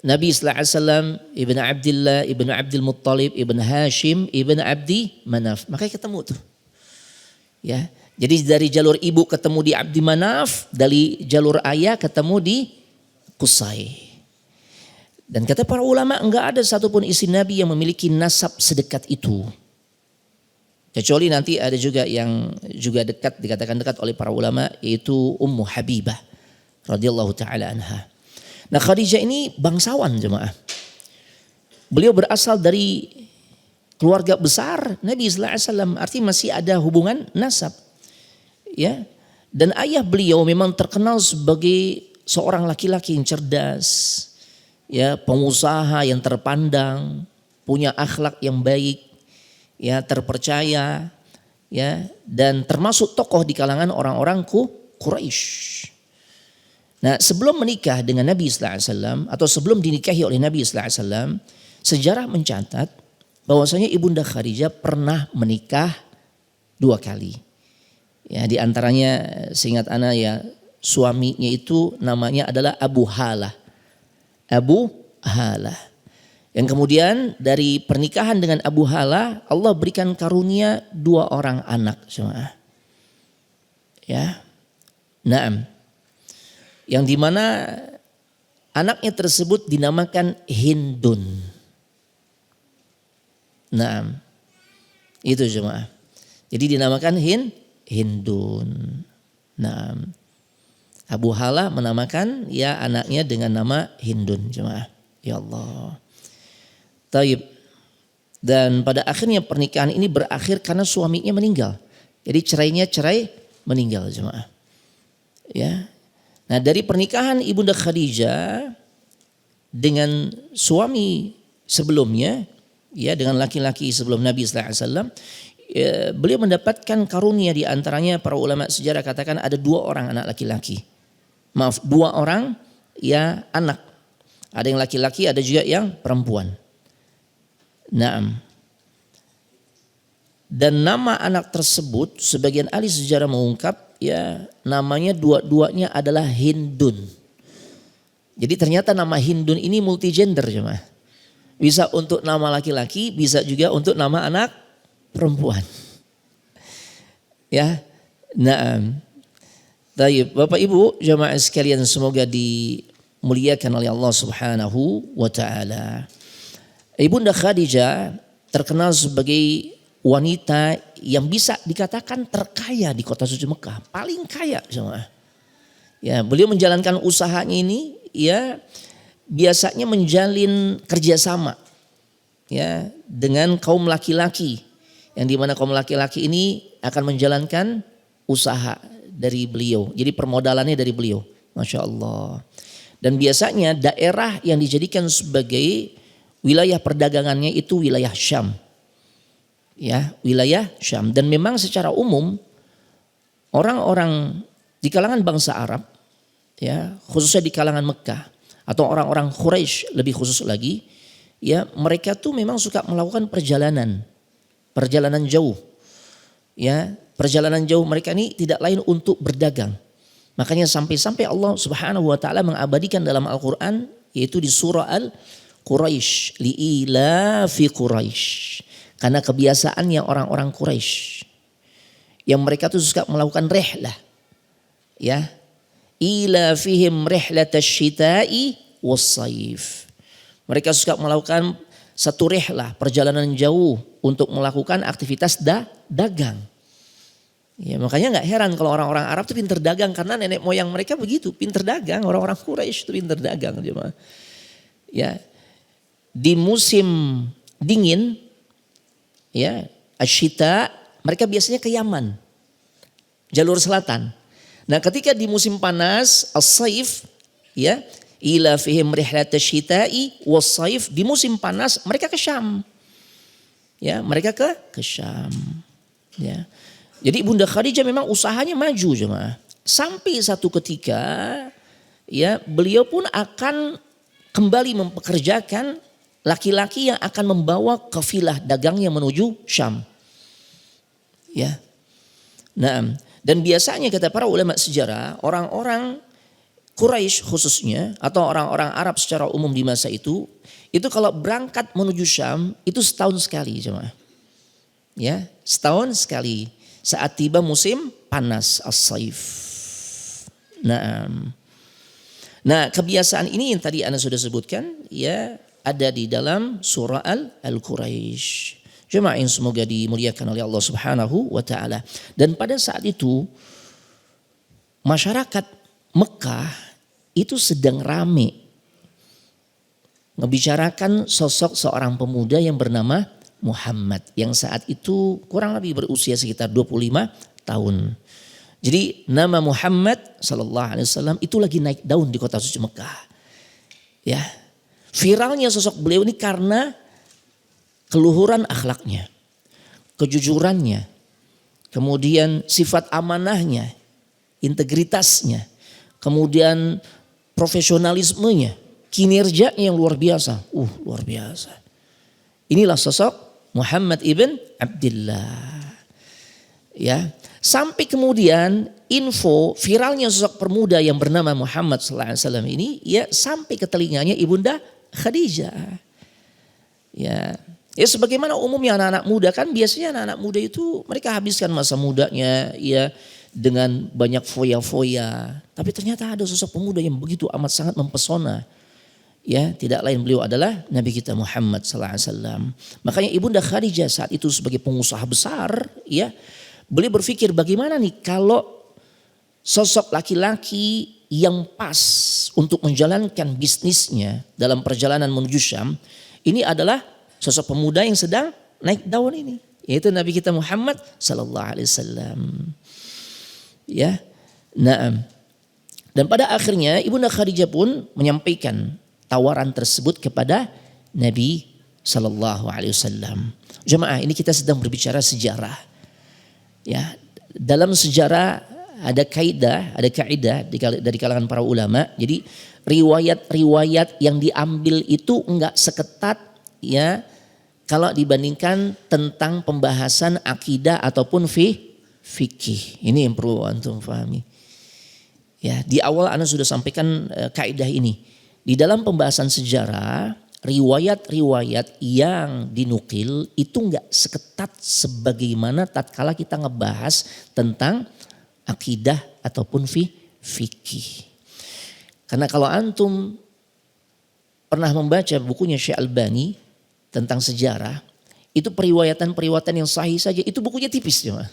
Nabi sallallahu alaihi wasallam ibn Abdullah, ibn Abdul Muttalib, ibn Hashim, ibn Abdi Manaf. Makanya ketemu tuh. Ya. Jadi dari jalur ibu ketemu di Abdi Manaf, dari jalur ayah ketemu di Qusay. Dan kata para ulama enggak ada satupun istri Nabi yang memiliki nasab sedekat itu. Kecuali nanti ada juga yang juga dekat, dikatakan dekat oleh para ulama, yaitu Ummu Habibah radhiyallahu taala anha. Nah, Khadijah ini bangsawan jemaah. Beliau berasal dari keluarga besar Nabi sallallahu alaihi wasallam, artinya masih ada hubungan nasab. Ya. Dan ayah beliau memang terkenal sebagai seorang laki-laki yang cerdas, ya, pengusaha yang terpandang, punya akhlak yang baik, ya, terpercaya, ya, dan termasuk tokoh di kalangan orang-orang Quraisy. Nah, sebelum menikah dengan Nabi sallallahu alaihi wasallam atau sebelum dinikahi oleh Nabi sallallahu alaihi wasallam, sejarah mencatat bahwasanya Ibunda Khadijah pernah menikah 2 kali. Ya, di antaranya seingat ana ya, suaminya itu namanya adalah Abu Halah. Abu Halah. Yang kemudian dari pernikahan dengan Abu Halah, Allah berikan karunia 2 orang anak jemaah. Ya. Naam. Yang dimana anaknya tersebut dinamakan Hindun. Naam. Itu jemaah. Jadi dinamakan Hindun. Naam. Abu Halah menamakan ya anaknya dengan nama Hindun jemaah. Ya Allah. Taib. Dan pada akhirnya pernikahan ini berakhir karena suaminya meninggal. Jadi cerai meninggal jemaah. Ya. Nah, dari pernikahan Ibunda Khadijah dengan suami sebelumnya, ya, dengan laki-laki sebelum Nabi sallallahu alaihi wasallam, beliau mendapatkan karunia, di antaranya para ulama sejarah katakan ada 2 orang anak laki-laki. 2 orang ya anak. Ada yang laki-laki, ada juga yang perempuan. Naam. Dan nama anak tersebut sebagian ahli sejarah mengungkap ya namanya dua-duanya adalah Hindun. Jadi ternyata nama Hindun ini multigender jemaah. Bisa untuk nama laki-laki, bisa juga untuk nama anak perempuan. Ya. Naam. Baik, Bapak Ibu jemaah sekalian, semoga dimuliakan oleh Allah Subhanahu wa taala. Ibunda Khadijah terkenal sebagai wanita yang bisa dikatakan terkaya di kota suci Mekah, paling kaya jemaah. Ya, beliau menjalankan usahanya ini ya biasanya menjalin kerjasama ya dengan kaum laki-laki, yang dimana kaum laki-laki ini akan menjalankan usaha dari beliau. Jadi permodalannya dari beliau, Masya Allah. Dan biasanya daerah yang dijadikan sebagai wilayah perdagangannya itu wilayah Syam. Ya, wilayah Syam. Dan memang secara umum orang-orang di kalangan bangsa Arab, ya, khususnya di kalangan Mekah atau orang-orang Quraisy lebih khusus lagi, ya, mereka tuh memang suka melakukan perjalanan jauh. Ya, perjalanan jauh mereka ini tidak lain untuk berdagang. Makanya sampai-sampai Allah Subhanahu wa taala mengabadikan dalam Al-Qur'an, yaitu di surah Al-Quraisy, li'ilafi Quraisy. Karena kebiasaannya orang-orang Quraisy yang mereka tuh suka melakukan rihlah. Ya. Ila fihim rihlatash syita'i was-saif. Mereka suka melakukan satu rihlah, perjalanan jauh untuk melakukan aktivitas dagang. Ya, makanya nggak heran kalau orang-orang Arab itu pinter dagang, karena nenek moyang mereka begitu, pinter dagang. Orang-orang Quraisy itu pinter dagang, jemaah. Ya, di musim dingin, ya, asyita, mereka biasanya ke Yaman, jalur selatan. Nah, ketika di musim panas, as-saif, ya, ila fihim rihlatash syita'i was-saif, di musim panas mereka ke Syam. Ya, mereka ke Syam. Ya. Jadi Bunda Khadijah memang usahanya maju jemaah. Sampai satu ketika ya beliau pun akan kembali mempekerjakan laki-laki yang akan membawa kafilah dagangnya menuju Syam. Ya. Nah, dan biasanya kata para ulama sejarah, orang-orang Quraisy khususnya atau orang-orang Arab secara umum di masa itu kalau berangkat menuju Syam itu setahun sekali jemaah. Ya, setahun sekali. Saat tiba musim panas as-saif. Nah, kebiasaan ini yang tadi Anda sudah sebutkan ya ada di dalam surah Al-Quraisy. Jemaah yang semoga dimuliakan oleh Allah Subhanahu wa taala. Dan pada saat itu masyarakat Mekah itu sedang rame ngebicarakan sosok seorang pemuda yang bernama Muhammad, yang saat itu kurang lebih berusia sekitar 25 tahun. Jadi nama Muhammad sallallahu alaihi wasallam itu lagi naik daun di kota suci Mekah. Ya. Viralnya sosok beliau ini karena keluhuran akhlaknya, kejujurannya, kemudian sifat amanahnya, integritasnya, kemudian profesionalismenya, kinerjanya yang luar biasa. Luar biasa. Inilah sosok Muhammad ibn Abdullah. Ya, sampai kemudian info viralnya sosok pemuda yang bernama Muhammad sallallahu alaihi wasallam ini ya sampai ke telinganya Ibunda Khadijah. Ya, sebagaimana umumnya anak-anak muda kan biasanya anak-anak muda itu mereka habiskan masa mudanya ya dengan banyak foya-foya. Tapi ternyata ada sosok pemuda yang begitu amat sangat mempesona. Ya, tidak lain beliau adalah Nabi kita Muhammad sallallahu alaihi wasallam. Makanya Ibunda Khadijah saat itu sebagai pengusaha besar, ya, beliau berpikir bagaimana nih kalau sosok laki-laki yang pas untuk menjalankan bisnisnya dalam perjalanan menuju Syam, ini adalah sosok pemuda yang sedang naik daun ini, yaitu Nabi kita Muhammad sallallahu alaihi wasallam. Ya. Nah, dan pada akhirnya Ibunda Khadijah pun menyampaikan tawaran tersebut kepada Nabi sallallahu alaihi wasallam. Jemaah, ini kita sedang berbicara sejarah. Ya, dalam sejarah ada kaidah dari kalangan para ulama. Jadi riwayat-riwayat yang diambil itu enggak seketat ya kalau dibandingkan tentang pembahasan akidah ataupun fikih. Ini yang perlu antum pahami. Ya, di awal ana sudah sampaikan kaidah ini. Di dalam pembahasan sejarah, riwayat-riwayat yang dinukil itu enggak seketat sebagaimana tatkala kita ngebahas tentang akidah ataupun fikih. Karena kalau antum pernah membaca bukunya Syekh Albani tentang sejarah, itu periwayatan-periwayatan yang sahih saja, itu bukunya tipis jemaah.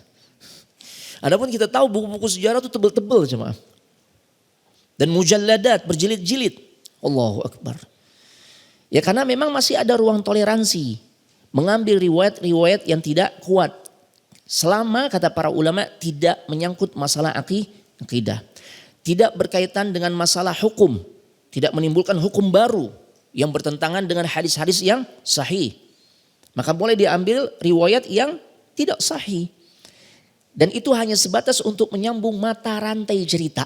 Adapun kita tahu buku-buku sejarah itu tebel-tebel jemaah. Dan mujalladat berjilid-jilid. Allahu Akbar. Ya karena memang masih ada ruang toleransi. Mengambil riwayat-riwayat yang tidak kuat. Selama kata para ulama tidak menyangkut masalah akidah. Tidak berkaitan dengan masalah hukum. Tidak menimbulkan hukum baru yang bertentangan dengan hadis-hadis yang sahih. Maka boleh diambil riwayat yang tidak sahih. Dan itu hanya sebatas untuk menyambung mata rantai cerita.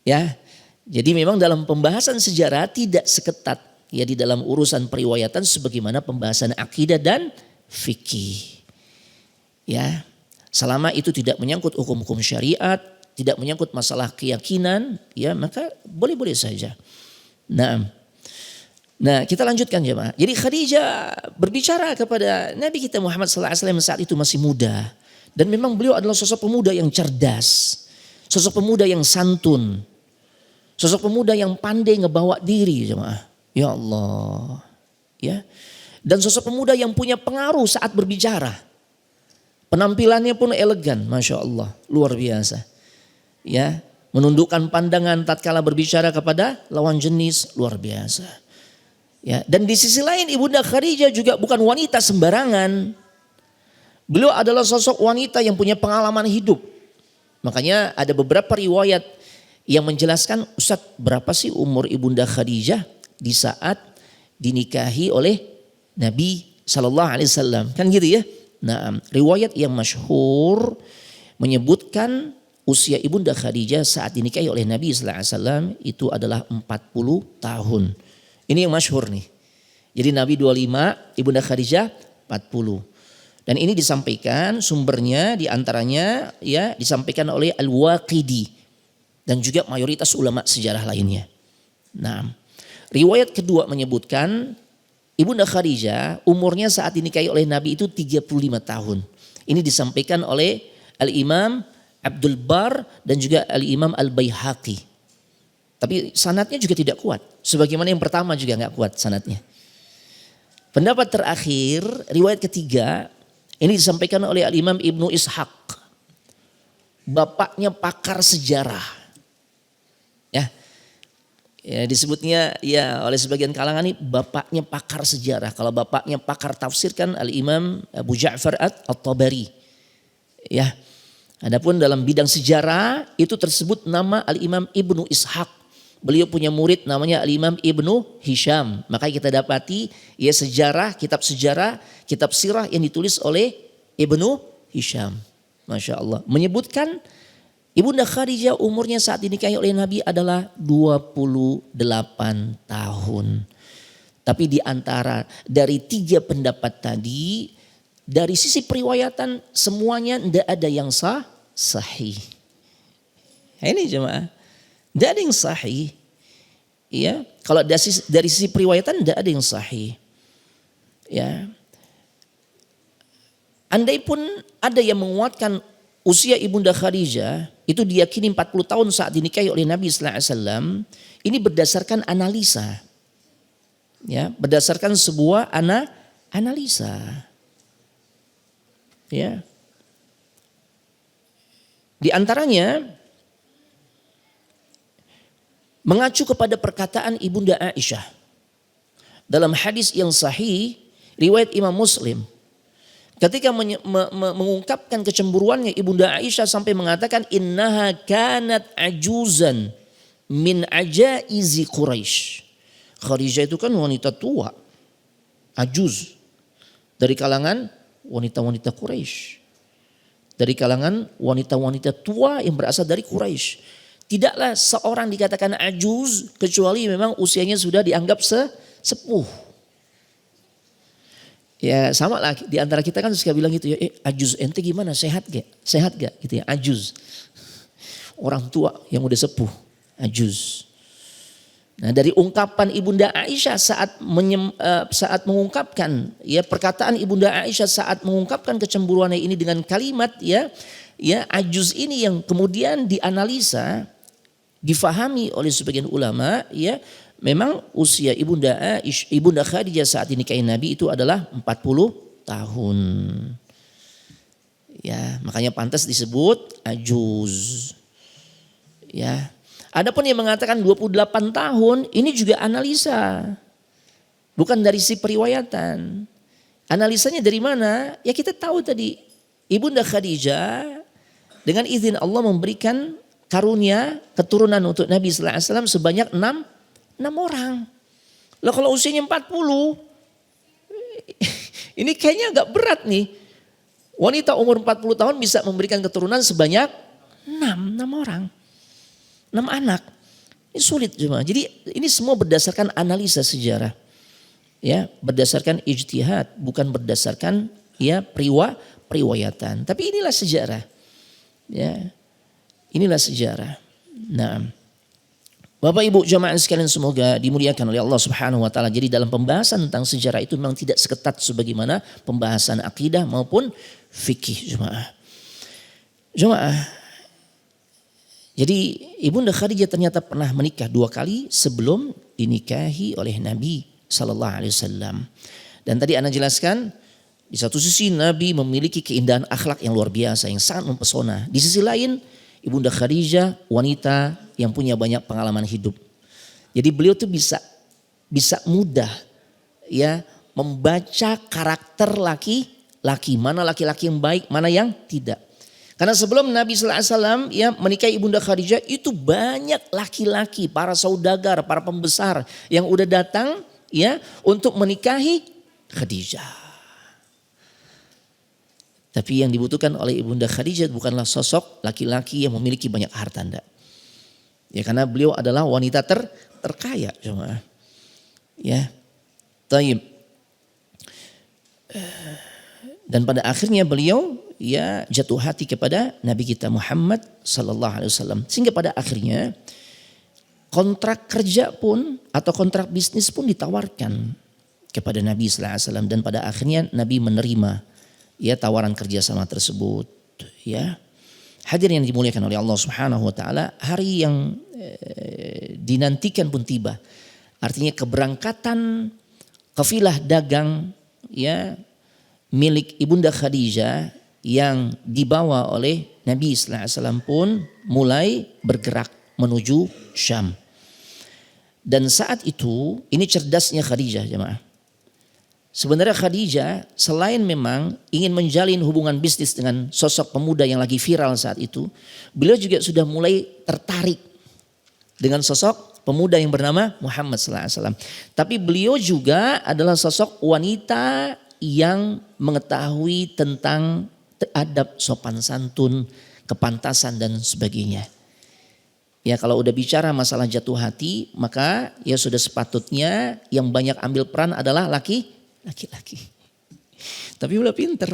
Ya, jadi memang dalam pembahasan sejarah tidak seketat ya di dalam urusan periwayatan sebagaimana pembahasan akidah dan fikih. Ya, selama itu tidak menyangkut hukum-hukum syariat, tidak menyangkut masalah keyakinan, ya maka boleh-boleh saja. Nah, kita lanjutkan jemaah. Jadi Khadijah berbicara kepada Nabi kita Muhammad SAW saat itu masih muda. Dan memang beliau adalah sosok pemuda yang cerdas. Sosok pemuda yang santun. Sosok pemuda yang pandai ngebawa diri jemaah. Ya Allah. Ya. Dan sosok pemuda yang punya pengaruh saat berbicara. Penampilannya pun elegan, Masya Allah. Luar biasa. Ya, menundukkan pandangan tatkala berbicara kepada lawan jenis, luar biasa. Ya, dan di sisi lain Ibunda Khadijah juga bukan wanita sembarangan. Beliau adalah sosok wanita yang punya pengalaman hidup. Makanya ada beberapa riwayat yang menjelaskan, Ustaz, berapa sih umur Ibunda Khadijah di saat dinikahi oleh Nabi SAW? Kan gitu ya. Nah, riwayat yang masyhur menyebutkan usia Ibunda Khadijah saat dinikahi oleh Nabi SAW itu adalah 40 tahun. Ini yang masyhur nih. Jadi Nabi 25, Ibunda Khadijah 40. Dan ini disampaikan sumbernya diantaranya ya disampaikan oleh Al-Waqidi dan juga mayoritas ulama sejarah lainnya. Nah, riwayat kedua menyebutkan Ibunda Khadijah umurnya saat dinikahi oleh Nabi itu 35 tahun. Ini disampaikan oleh Al-Imam Abdul Bar dan juga Al-Imam Al-Baihaqi. Tapi sanadnya juga tidak kuat. Sebagaimana yang pertama juga enggak kuat sanadnya. Pendapat terakhir, riwayat ketiga, ini disampaikan oleh Al-Imam Ibnu Ishaq. Bapaknya pakar sejarah. Ya, disebutnya ya oleh sebagian kalangan ini bapaknya pakar sejarah. Kalau bapaknya pakar tafsir kan Al-Imam Abu Ja'far At-Tabari. Ya. Adapun dalam bidang sejarah itu tersebut nama Al-Imam Ibnu Ishaq. Beliau punya murid namanya Al-Imam Ibnu Hisham. Maka kita dapati ya sejarah, kitab sirah yang ditulis oleh Ibnu Hisham. Masya Allah. Menyebutkan Ibunda Khadijah umurnya saat dinikahi oleh Nabi adalah 28 tahun. Tapi di antara dari 3 pendapat tadi, dari sisi periwayatan semuanya tidak ada yang sahih. Ini jemaah, tidak ada yang sahih. Ya, kalau dari sisi periwayatan tidak ada yang sahih. Ya. Andai pun ada yang menguatkan usia Ibunda Khadijah itu diyakini 40 tahun saat dinikahi oleh Nabi SAW. Ini berdasarkan analisa. Ya, berdasarkan sebuah analisa. Ya. Di antaranya mengacu kepada perkataan Ibunda Aisyah. Dalam hadis yang sahih riwayat Imam Muslim. Ketika mengungkapkan kecemburuannya Ibunda Aisyah sampai mengatakan innaha kanat ajuzan min ajaizi Quraisy. Khadijah itu kan wanita tua. Ajuz. Dari kalangan wanita-wanita Quraisy. Dari kalangan wanita-wanita tua yang berasal dari Quraisy. Tidaklah seorang dikatakan ajuz kecuali memang usianya sudah dianggap sepuh. Ya sama lah di antara kita kan suka bilang gitu ya, ajuz ente gimana, sehat gak? Sehat gak gitu ya, ajuz. Orang tua yang udah sepuh, ajuz. Nah dari ungkapan Ibunda Aisyah saat mengungkapkan ya perkataan Ibunda Aisyah saat mengungkapkan kecemburuannya ini dengan kalimat ya ajuz ini yang kemudian dianalisa, difahami oleh sebagian ulama ya. Memang usia Ibunda Khadijah saat dinikahi Nabi itu adalah 40 tahun. Ya, makanya pantas disebut ajuz. Ya. Adapun yang mengatakan 28 tahun, ini juga analisa. Bukan dari si periwayatan. Analisanya dari mana? Ya kita tahu tadi Ibunda Khadijah dengan izin Allah memberikan karunia keturunan untuk Nabi sallallahu alaihi wasallam sebanyak 6 orang. Lah kalau usianya 40, ini kayaknya agak berat nih. Wanita umur 40 tahun bisa memberikan keturunan sebanyak 6 orang. 6 anak. Ini sulit cuma. Jadi ini semua berdasarkan analisa sejarah. Ya, berdasarkan ijtihad, bukan berdasarkan ya periwayatan. Tapi inilah sejarah. Ya. Inilah sejarah. Nah, Bapak Ibu jamaah sekalian semoga dimuliakan oleh Allah Subhanahu wa taala. Jadi dalam pembahasan tentang sejarah itu memang tidak seketat sebagaimana pembahasan akidah maupun fikih jemaah. Jadi Ibunda Khadijah ternyata pernah menikah 2 kali sebelum dinikahi oleh Nabi sallallahu alaihi wasallam. Dan tadi ana jelaskan di satu sisi Nabi memiliki keindahan akhlak yang luar biasa yang sangat mempesona. Di sisi lain Ibunda Khadijah wanita yang punya banyak pengalaman hidup. Jadi beliau tuh bisa mudah ya membaca karakter laki-laki, mana laki-laki yang baik, mana yang tidak. Karena sebelum Nabi sallallahu alaihi wasallam ya menikahi Ibunda Khadijah itu banyak laki-laki, para saudagar, para pembesar yang udah datang ya untuk menikahi Khadijah. Tapi yang dibutuhkan oleh Ibunda Khadijah bukanlah sosok laki-laki yang memiliki banyak harta, enggak. Ya karena beliau adalah wanita terkaya jemaah. Ya. Taib. Dan pada akhirnya beliau ya jatuh hati kepada Nabi kita Muhammad sallallahu alaihi wasallam. Sehingga pada akhirnya kontrak kerja pun atau kontrak bisnis pun ditawarkan kepada Nabi sallallahu alaihi wasallam dan pada akhirnya Nabi menerima ya tawaran kerjasama tersebut ya. Hadirin yang dimuliakan oleh Allah Subhanahu wa taala, hari yang dinantikan pun tiba. Artinya keberangkatan kafilah dagang ya milik Ibunda Khadijah yang dibawa oleh Nabi sallallahu alaihi wasallam pun mulai bergerak menuju Syam. Dan saat itu ini cerdasnya Khadijah jemaah. Sebenarnya Khadijah selain memang ingin menjalin hubungan bisnis dengan sosok pemuda yang lagi viral saat itu, beliau juga sudah mulai tertarik dengan sosok pemuda yang bernama Muhammad sallallahu alaihi wasallam. Tapi beliau juga adalah sosok wanita yang mengetahui tentang adab, sopan santun, kepantasan dan sebagainya. Ya kalau udah bicara masalah jatuh hati, maka ya sudah sepatutnya yang banyak ambil peran adalah laki-laki. Tapi udah pinter.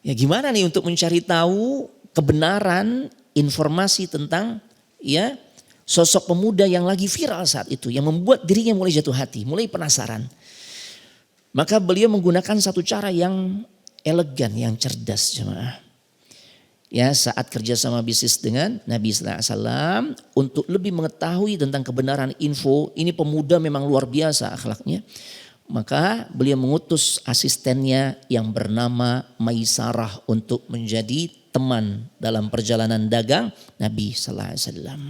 Ya gimana nih untuk mencari tahu kebenaran informasi tentang ya sosok pemuda yang lagi viral saat itu. Yang membuat dirinya mulai jatuh hati, mulai penasaran. Maka beliau menggunakan satu cara yang elegan, yang cerdas jemaah. Ya saat kerjasama bisnis dengan Nabi sallallahu alaihi wasallam untuk lebih mengetahui tentang kebenaran info. Ini pemuda memang luar biasa akhlaknya. Maka beliau mengutus asistennya yang bernama Maisarah untuk menjadi teman dalam perjalanan dagang Nabi sallallahu alaihi wasallam.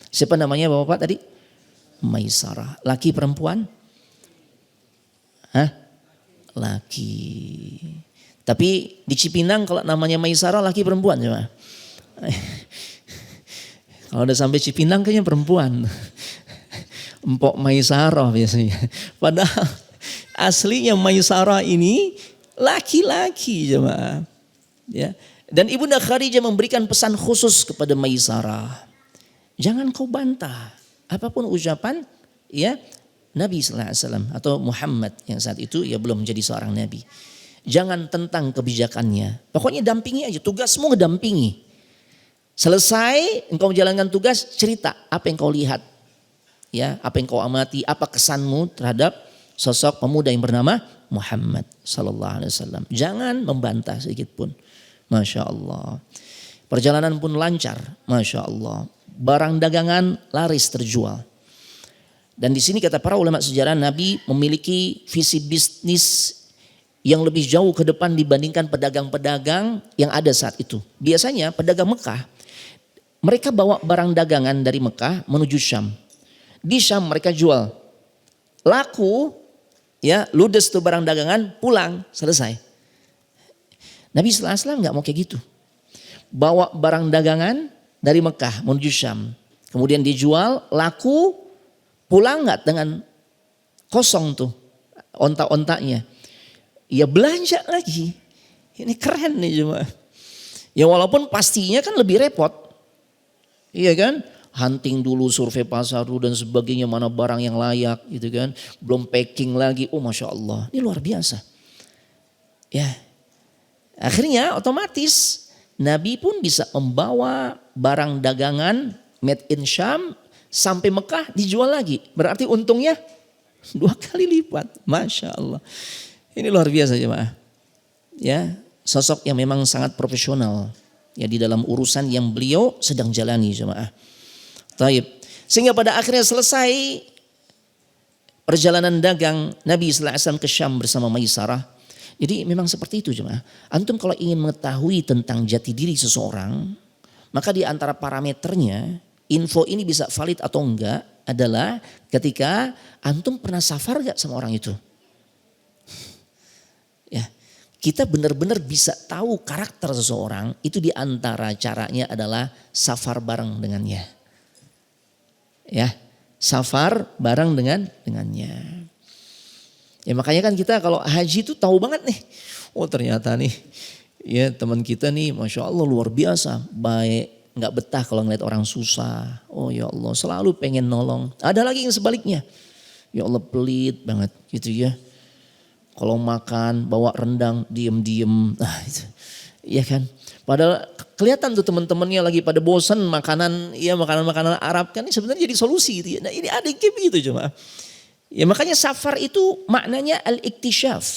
Siapa namanya Bapak tadi? Maisarah. Laki perempuan? Hah? Laki. Tapi di Cipinang kalau namanya Maisarah laki perempuan coba. Kalau udah sampai Cipinang kayaknya perempuan. Empok Maisarah biasanya. Padahal aslinya Maisarah ini laki-laki jemaah. Ya. Dan Ibunda Khadijah memberikan pesan khusus kepada Maisarah. Jangan kau bantah apapun ucapan ya Nabi sallallahu alaihi wasallam atau Muhammad yang saat itu ya belum menjadi seorang nabi. Jangan tentang kebijakannya. Pokoknya dampingi aja, tugasmu ngedampingi. Selesai engkau menjalankan tugas, cerita apa yang kau lihat. Ya, apa yang kau amati, apa kesanmu terhadap sosok pemuda yang bernama Muhammad sallallahu alaihi wasallam. Jangan membantah sedikit pun. Masya Allah. Perjalanan pun lancar, Masya Allah. Barang dagangan laris terjual. Dan di sini kata para ulama sejarah, Nabi memiliki visi bisnis yang lebih jauh ke depan dibandingkan pedagang-pedagang yang ada saat itu. Biasanya pedagang Mekah, mereka bawa barang dagangan dari Mekah menuju Syam. Di Syam mereka jual. Laku, ya ludes tuh barang dagangan, pulang, selesai. Nabi SAW nggak mau kayak gitu. Bawa barang dagangan dari Mekah menuju Syam. Kemudian dijual, laku, pulang nggak dengan kosong tuh ontak-ontaknya. Ya belanja lagi. Ini keren nih jemaah. Ya walaupun pastinya kan lebih repot. Iya kan? Hunting dulu, survei pasar dulu dan sebagainya, mana barang yang layak gitu kan. Belum packing lagi. Oh Masya Allah, ini luar biasa. Ya, akhirnya otomatis Nabi pun bisa membawa barang dagangan made in Syam sampai Mekah dijual lagi. Berarti untungnya 2 kali lipat. Masya Allah. Ini luar biasa jemaah. Ya, sosok yang memang sangat profesional ya di dalam urusan yang beliau sedang jalani jemaah. Taib. Sehingga pada akhirnya selesai perjalanan dagang Nabi sallallahu alaihi wasallam ke Syam bersama Maisarah. Jadi memang seperti itu jemaah. Antum kalau ingin mengetahui tentang jati diri seseorang, maka di antara parameternya info ini bisa valid atau enggak adalah ketika antum pernah safar gak sama orang itu. Ya, kita benar-benar bisa tahu karakter seseorang itu di antara caranya adalah safar bareng dengannya. Ya, safar bareng dengannya. Ya makanya kan kita kalau haji itu tahu banget nih. Oh ternyata nih ya teman kita nih Masya Allah luar biasa baik. Nggak betah kalau ngeliat orang susah. Oh ya Allah selalu pengen nolong. Ada lagi yang sebaliknya. Ya Allah pelit banget gitu ya. Kalau makan bawa rendang diem-diem. Nah itu. Iya kan. Padahal kelihatan tuh teman-temannya lagi pada bosan makanan. Ya makanan-makanan Arab kan ini sebenarnya jadi solusi gitu ya. Nah ini ada yang kayak begitu coba. Ya makanya safar itu maknanya al-iktisyaf.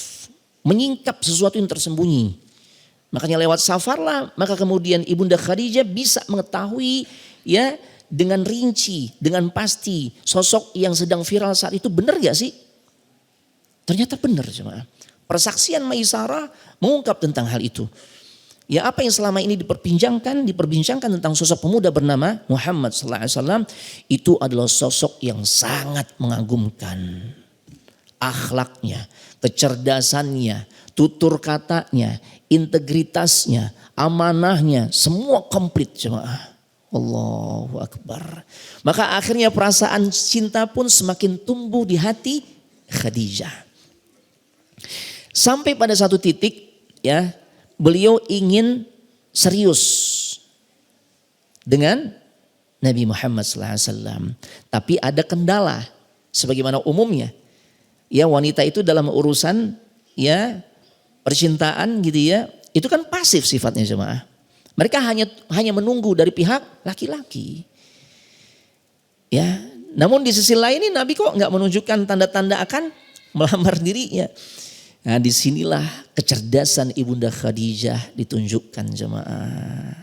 Menyingkap sesuatu yang tersembunyi. Makanya lewat safarlah maka kemudian Ibunda Khadijah bisa mengetahui ya dengan rinci, dengan pasti sosok yang sedang viral saat itu benar gak sih? Ternyata benar jemaah. Persaksian Maisarah mengungkap tentang hal itu. Ya apa yang selama ini diperbincangkan tentang sosok pemuda bernama Muhammad sallallahu alaihi wasallam itu adalah sosok yang sangat mengagumkan. Akhlaknya, kecerdasannya, tutur katanya, integritasnya, amanahnya, semua komplit jemaah. Allahu Akbar. Maka akhirnya perasaan cinta pun semakin tumbuh di hati Khadijah. Sampai pada satu titik ya beliau ingin serius dengan Nabi Muhammad SAW. Tapi ada kendala sebagaimana umumnya. Ya wanita itu dalam urusan ya percintaan gitu ya. Itu kan pasif sifatnya jemaah. Mereka hanya menunggu dari pihak laki-laki. Ya, namun di sisi lain ini Nabi kok nggak menunjukkan tanda-tanda akan melamar dirinya. Nah disinilah kecerdasan Ibunda Khadijah ditunjukkan jemaah.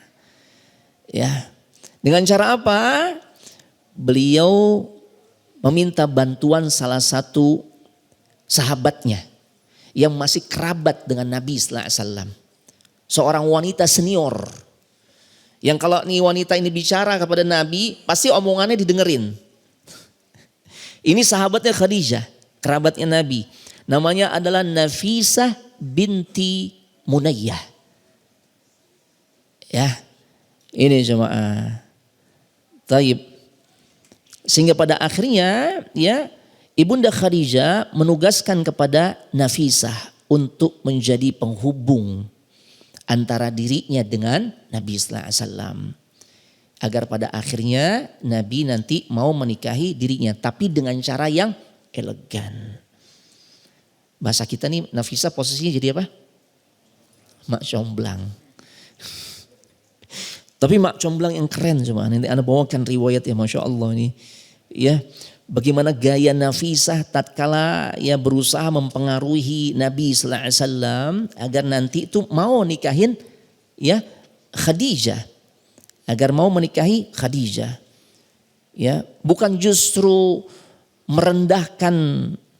Ya, dengan cara apa? Beliau meminta bantuan salah satu sahabatnya yang masih kerabat dengan Nabi sallallahu alaihi wasallam. Seorang wanita senior. Yang kalau nih wanita ini bicara kepada Nabi, pasti omongannya didengerin. Ini sahabatnya Khadijah, kerabatnya Nabi. Namanya adalah Nafisah binti Munayyah. Ya, ini jemaah. Taib. Sehingga pada akhirnya ya Ibunda Khadijah menugaskan kepada Nafisah untuk menjadi penghubung antara dirinya dengan Nabi sallallahu alaihi wasallam. Agar pada akhirnya Nabi nanti mau menikahi dirinya tapi dengan cara yang elegan. Bahasa kita nih Nafisah posisinya jadi apa? mak comblang. Tapi mak comblang yang keren cuma nanti Anda bawakan riwayat ya Masya Allah ini. Ya, bagaimana gaya Nafisah tatkala ya berusaha mempengaruhi Nabi sallallahu alaihi wasallam agar nanti itu mau nikahin ya Khadijah. Agar mau menikahi Khadijah. Ya, bukan justru merendahkan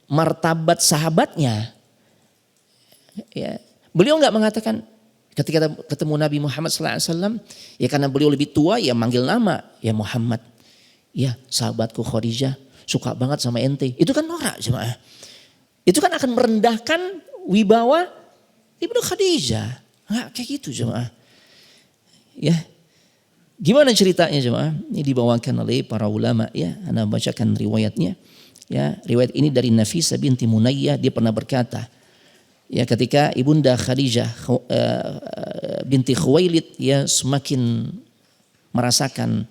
martabat sahabatnya. Ya, beliau enggak mengatakan ketika ketemu Nabi Muhammad SAW, ya karena beliau lebih tua ya manggil nama, ya Muhammad. Ya sahabatku Khadijah suka banget sama ente. Itu kan norak jemaah. Itu kan akan merendahkan wibawa Ibnu Khadijah. Enggak kayak gitu jemaah. Ya. Gimana ceritanya jemaah? Ini dibawakan oleh para ulama ya. Anda bacakan riwayatnya. Ya, riwayat ini dari Nafisah binti Munayyah, dia pernah berkata, ya ketika ibunda Khadijah binti Khuwailid ya semakin merasakan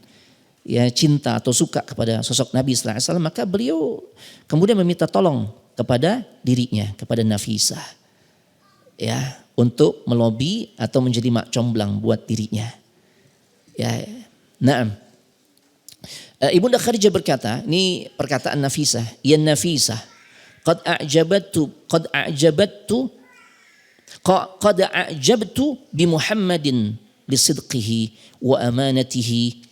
ya cinta atau suka kepada sosok Nabi sallallahu alaihi wasallam, maka beliau kemudian meminta tolong kepada dirinya, kepada Nafisah ya untuk melobi atau menjadi mak comblang buat dirinya. Ya, naam. Ibunda Khadijah berkata, ini perkataan Nafisah, ya Nafisah, qad a'jabtu bi Muhammadin li sidqihi wa amanatihi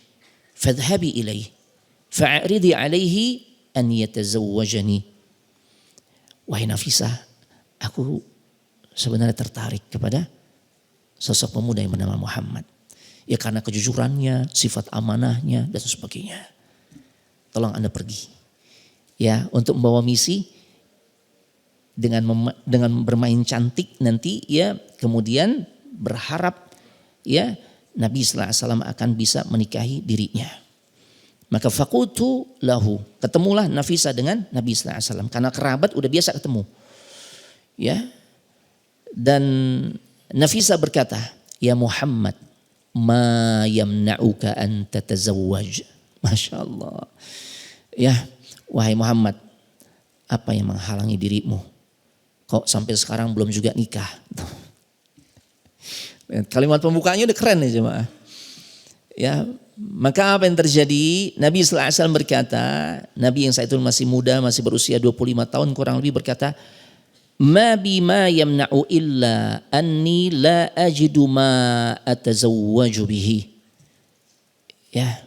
fadhhabi ilaih fa'aridi alaihi an yatazawwajani. Wahai Nafisah, aku sebenarnya tertarik kepada sosok pemuda yang bernama Muhammad. Ya karena kejujurannya, sifat amanahnya dan sebagainya. Tolong Anda pergi. Ya, untuk membawa misi dengan bermain cantik nanti ya kemudian berharap ya Nabi sallallahu alaihi wasallam akan bisa menikahi dirinya. Maka faqultu lahu, ketemulah Nafisah dengan Nabi sallallahu alaihi wasallam karena kerabat udah biasa ketemu. Ya. Dan Nafisah berkata, "Ya Muhammad, ma yamna'uka an tatazawwaj." Masya Allah. Ya, wahai Muhammad, apa yang menghalangi dirimu? Kok sampai sekarang belum juga nikah? Kalimat pembukanya udah keren nih jemaah. Ya, maka apa yang terjadi? Nabi sallallahu alaihi wasallam berkata, Nabi yang saat itu masih muda, masih berusia 25 tahun kurang lebih berkata, "Ma bima yamna'u illa anni la ajidu ma atazawwaju bihi." Ya.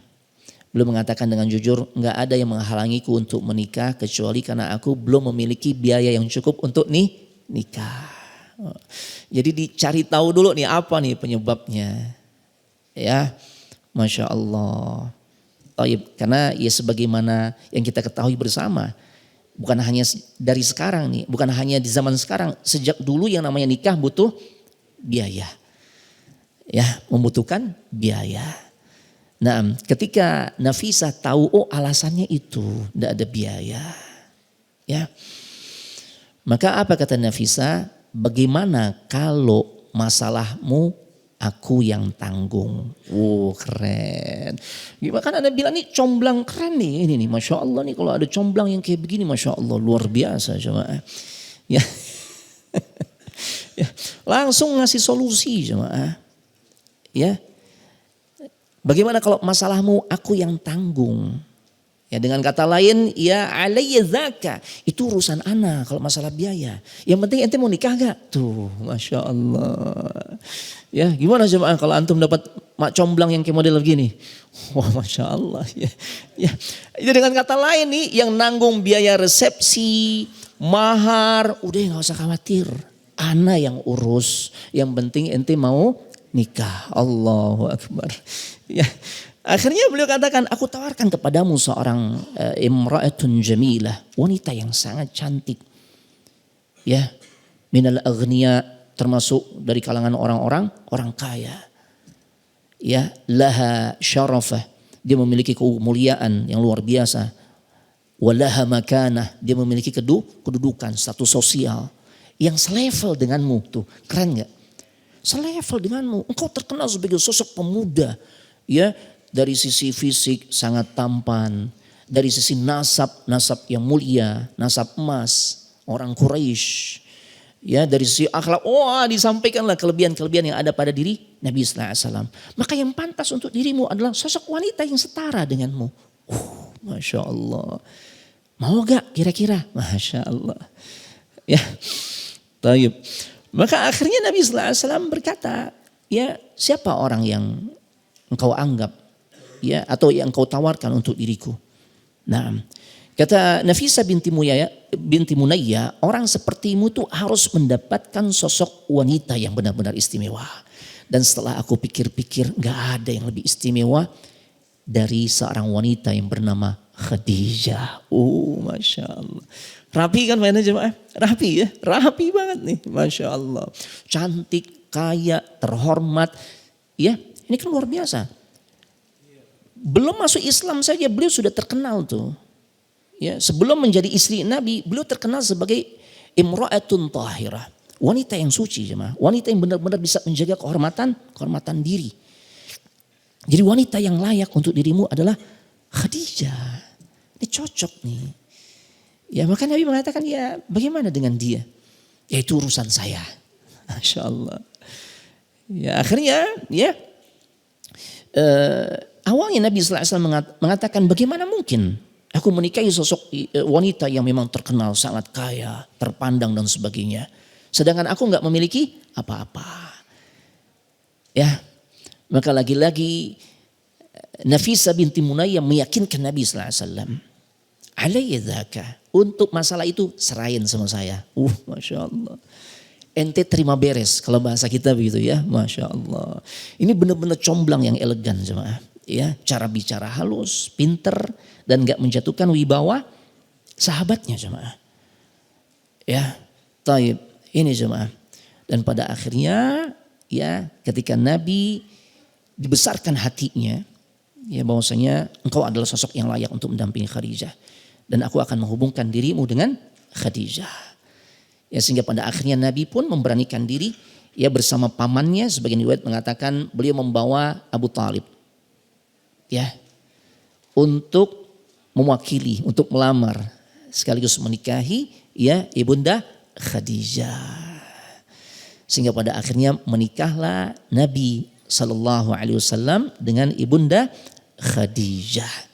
Beliau mengatakan dengan jujur, enggak ada yang menghalangiku untuk menikah kecuali karena aku belum memiliki biaya yang cukup untuk nikah. Jadi dicari tahu dulu nih apa nih penyebabnya. Ya, Masya Allah. Karena ya sebagaimana yang kita ketahui bersama, bukan hanya dari sekarang nih, bukan hanya di zaman sekarang, sejak dulu yang namanya nikah butuh biaya. Ya, membutuhkan biaya. Nah, ketika Nafisah tahu alasannya itu tidak ada biaya. Ya. Maka apa kata Nafisah? Bagaimana kalau masalahmu aku yang tanggung? Keren. Gimana kan Anda bilang nih comblang keren nih ini nih, Masya Allah nih kalau ada comblang yang kayak begini, Masya Allah luar biasa jemaah. Ya. Ya. Langsung ngasih solusi jemaah. Ya. Bagaimana kalau masalahmu aku yang tanggung? Ya dengan kata lain, ya alayya zaka. Itu urusan ana kalau masalah biaya. Yang penting ente mau nikah gak? Tuh, Masya Allah. Ya gimana jemaah kalau antum dapat mak comblang yang kayak model begini? Wah Masya Allah. Ya. Itu dengan kata lain nih, yang nanggung biaya resepsi, mahar, udah gak usah khawatir. Ana yang urus. Yang penting ente mau nikah. Allahu Akbar. Ya, akhirnya beliau katakan, aku tawarkan kepadamu seorang imra'atun jamilah, wanita yang sangat cantik. Ya, minal aghniya, termasuk dari kalangan orang-orang kaya. Ya, laha syarafah, dia memiliki kemuliaan yang luar biasa. Walaha makanah, dia memiliki kedudukan, status sosial yang selevel denganmu. Tuh, keren gak? Selevel denganmu. Engkau terkenal sebagai sosok pemuda. Ya, dari sisi fisik sangat tampan, dari sisi nasab yang mulia, nasab emas, orang Quraisy. Ya, dari sisi akhlak, disampaikanlah kelebihan-kelebihan yang ada pada diri Nabi sallallahu alaihi wasallam. Maka yang pantas untuk dirimu adalah sosok wanita yang setara denganmu. Masya Allah. Mau gak kira-kira? Masya Allah. Ya, taib. Maka akhirnya Nabi sallallahu alaihi wasallam berkata, ya siapa orang yang engkau anggap, ya atau yang engkau tawarkan untuk diriku? Nah, kata Nafisa binti Munayya, orang sepertimu tuh harus mendapatkan sosok wanita yang benar-benar istimewa. Dan setelah aku pikir-pikir, gak ada yang lebih istimewa dari seorang wanita yang bernama Khadijah. Masya Allah. Rapi kan mainnya jemaah? Rapi ya, rapi banget nih. Masya Allah. Cantik, kaya, terhormat. Ya, ini kan luar biasa. Belum masuk Islam saja beliau sudah terkenal tuh. Ya, sebelum menjadi istri Nabi, beliau terkenal sebagai imra'atun tahirah, wanita yang suci, jemaah. Wanita yang benar-benar bisa menjaga kehormatan diri. Jadi wanita yang layak untuk dirimu adalah Khadijah. Ini cocok nih. Ya, maka Nabi mengatakan, ya bagaimana dengan dia? Ya itu urusan saya. Masya Allah. Ya akhirnya ya awalnya Nabi sallallahu alaihi wasallam mengatakan, bagaimana mungkin aku menikahi sosok wanita yang memang terkenal sangat kaya, terpandang dan sebagainya. Sedangkan aku nggak memiliki apa-apa. Ya, maka lagi-lagi Nafisa binti Munayya meyakinkan Nabi sallallahu alaihi wasallam, alayya dzaka, untuk masalah itu serahin sama saya. Masya Allah. Ente terima beres kalau bahasa kita begitu ya, Masya Allah. Ini benar-benar comblang yang elegan jemaah. Ya, cara bicara halus, pinter, dan gak menjatuhkan wibawa sahabatnya jemaah. Ya, taib, ini jemaah. Dan pada akhirnya ya ketika Nabi dibesarkan hatinya, ya bahwasanya engkau adalah sosok yang layak untuk mendampingi Khadijah. Dan aku akan menghubungkan dirimu dengan Khadijah. Ya sehingga pada akhirnya Nabi pun memberanikan diri ya bersama pamannya, sebagian riwayat mengatakan beliau membawa Abu Talib. Ya, untuk mewakili, untuk melamar sekaligus menikahi ya ibunda Khadijah. Sehingga pada akhirnya menikahlah Nabi Sallallahu Alaihi Wasallam dengan ibunda Khadijah.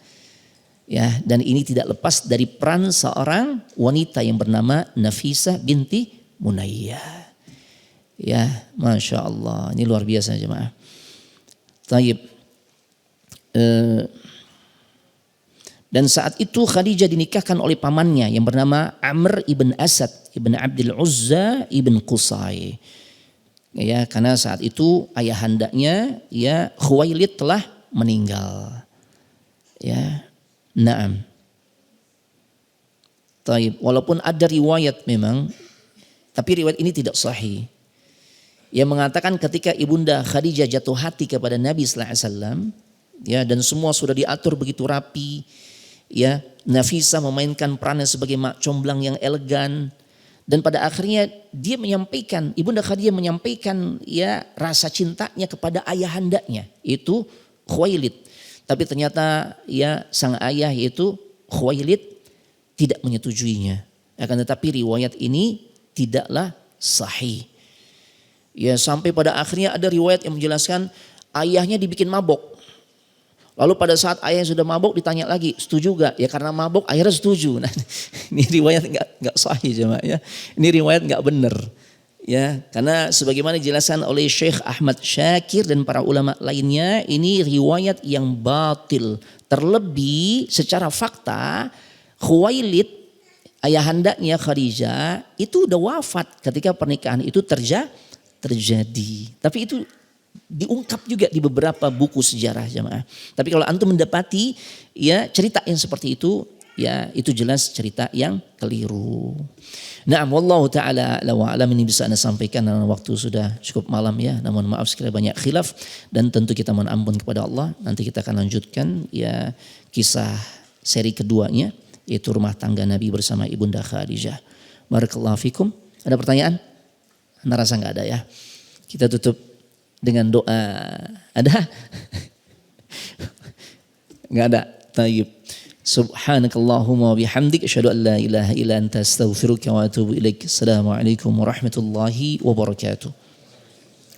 Ya, dan ini tidak lepas dari peran seorang wanita yang bernama Nafisa binti Munayyah. Ya, Masya Allah, ini luar biasa jemaah. Taib. Dan saat itu Khadijah dinikahkan oleh pamannya yang bernama Amr ibn Asad ibn Abdul Uzza ibn Qusay. Ya, karena saat itu ayahandanya ya Khuwailid telah meninggal. Ya, naam. Taib. Walaupun ada riwayat memang, tapi riwayat ini tidak sahih. Yang mengatakan ketika ibunda Khadijah jatuh hati kepada Nabi sallallahu alaihi wasallam, ya dan semua sudah diatur begitu rapi, ya Nafisa memainkan perannya sebagai mak comblang yang elegan, dan pada akhirnya dia menyampaikan, ibunda Khadijah menyampaikan ya rasa cintanya kepada ayahandanya itu Khuwailid. Tapi ternyata ya sang ayah yaitu Khuwailid tidak menyetujuinya. Akan tetapi riwayat ini tidaklah sahih. Ya sampai pada akhirnya ada riwayat yang menjelaskan ayahnya dibikin mabok. Lalu pada saat ayah sudah mabok ditanya lagi, setuju gak? Ya karena mabok akhirnya setuju. Nah, ini riwayat nggak sahih jemaah ya. Ini riwayat nggak benar. Ya, karena sebagaimana dijelaskan oleh Syekh Ahmad Syakir dan para ulama lainnya, ini riwayat yang batil. Terlebih secara fakta, Khuwailid ayahandanya Khadijah itu udah wafat ketika pernikahan itu terjadi. Tapi itu diungkap juga di beberapa buku sejarah jemaah. Tapi kalau antum mendapati ya cerita yang seperti itu, ya itu jelas cerita yang keliru. Na'am, wallahu ta'ala a'la wa a'lam. Ini bisa Anda sampaikan dalam waktu sudah cukup malam ya. Namun maaf sekali banyak khilaf dan tentu kita mohon ampun kepada Allah. Nanti kita akan lanjutkan ya kisah seri keduanya yaitu rumah tangga Nabi bersama ibunda Khadijah. Barakallahu fikum. Ada pertanyaan? Anda rasa enggak ada ya? Kita tutup dengan doa. Ada? Enggak ada. Tayyib. Subhanakallahumma wa bihamdik asyhadu an la ilaha illa anta astaghfiruka wa atubu ilaik. Assalamualaikum warahmatullahi wabarakatuh.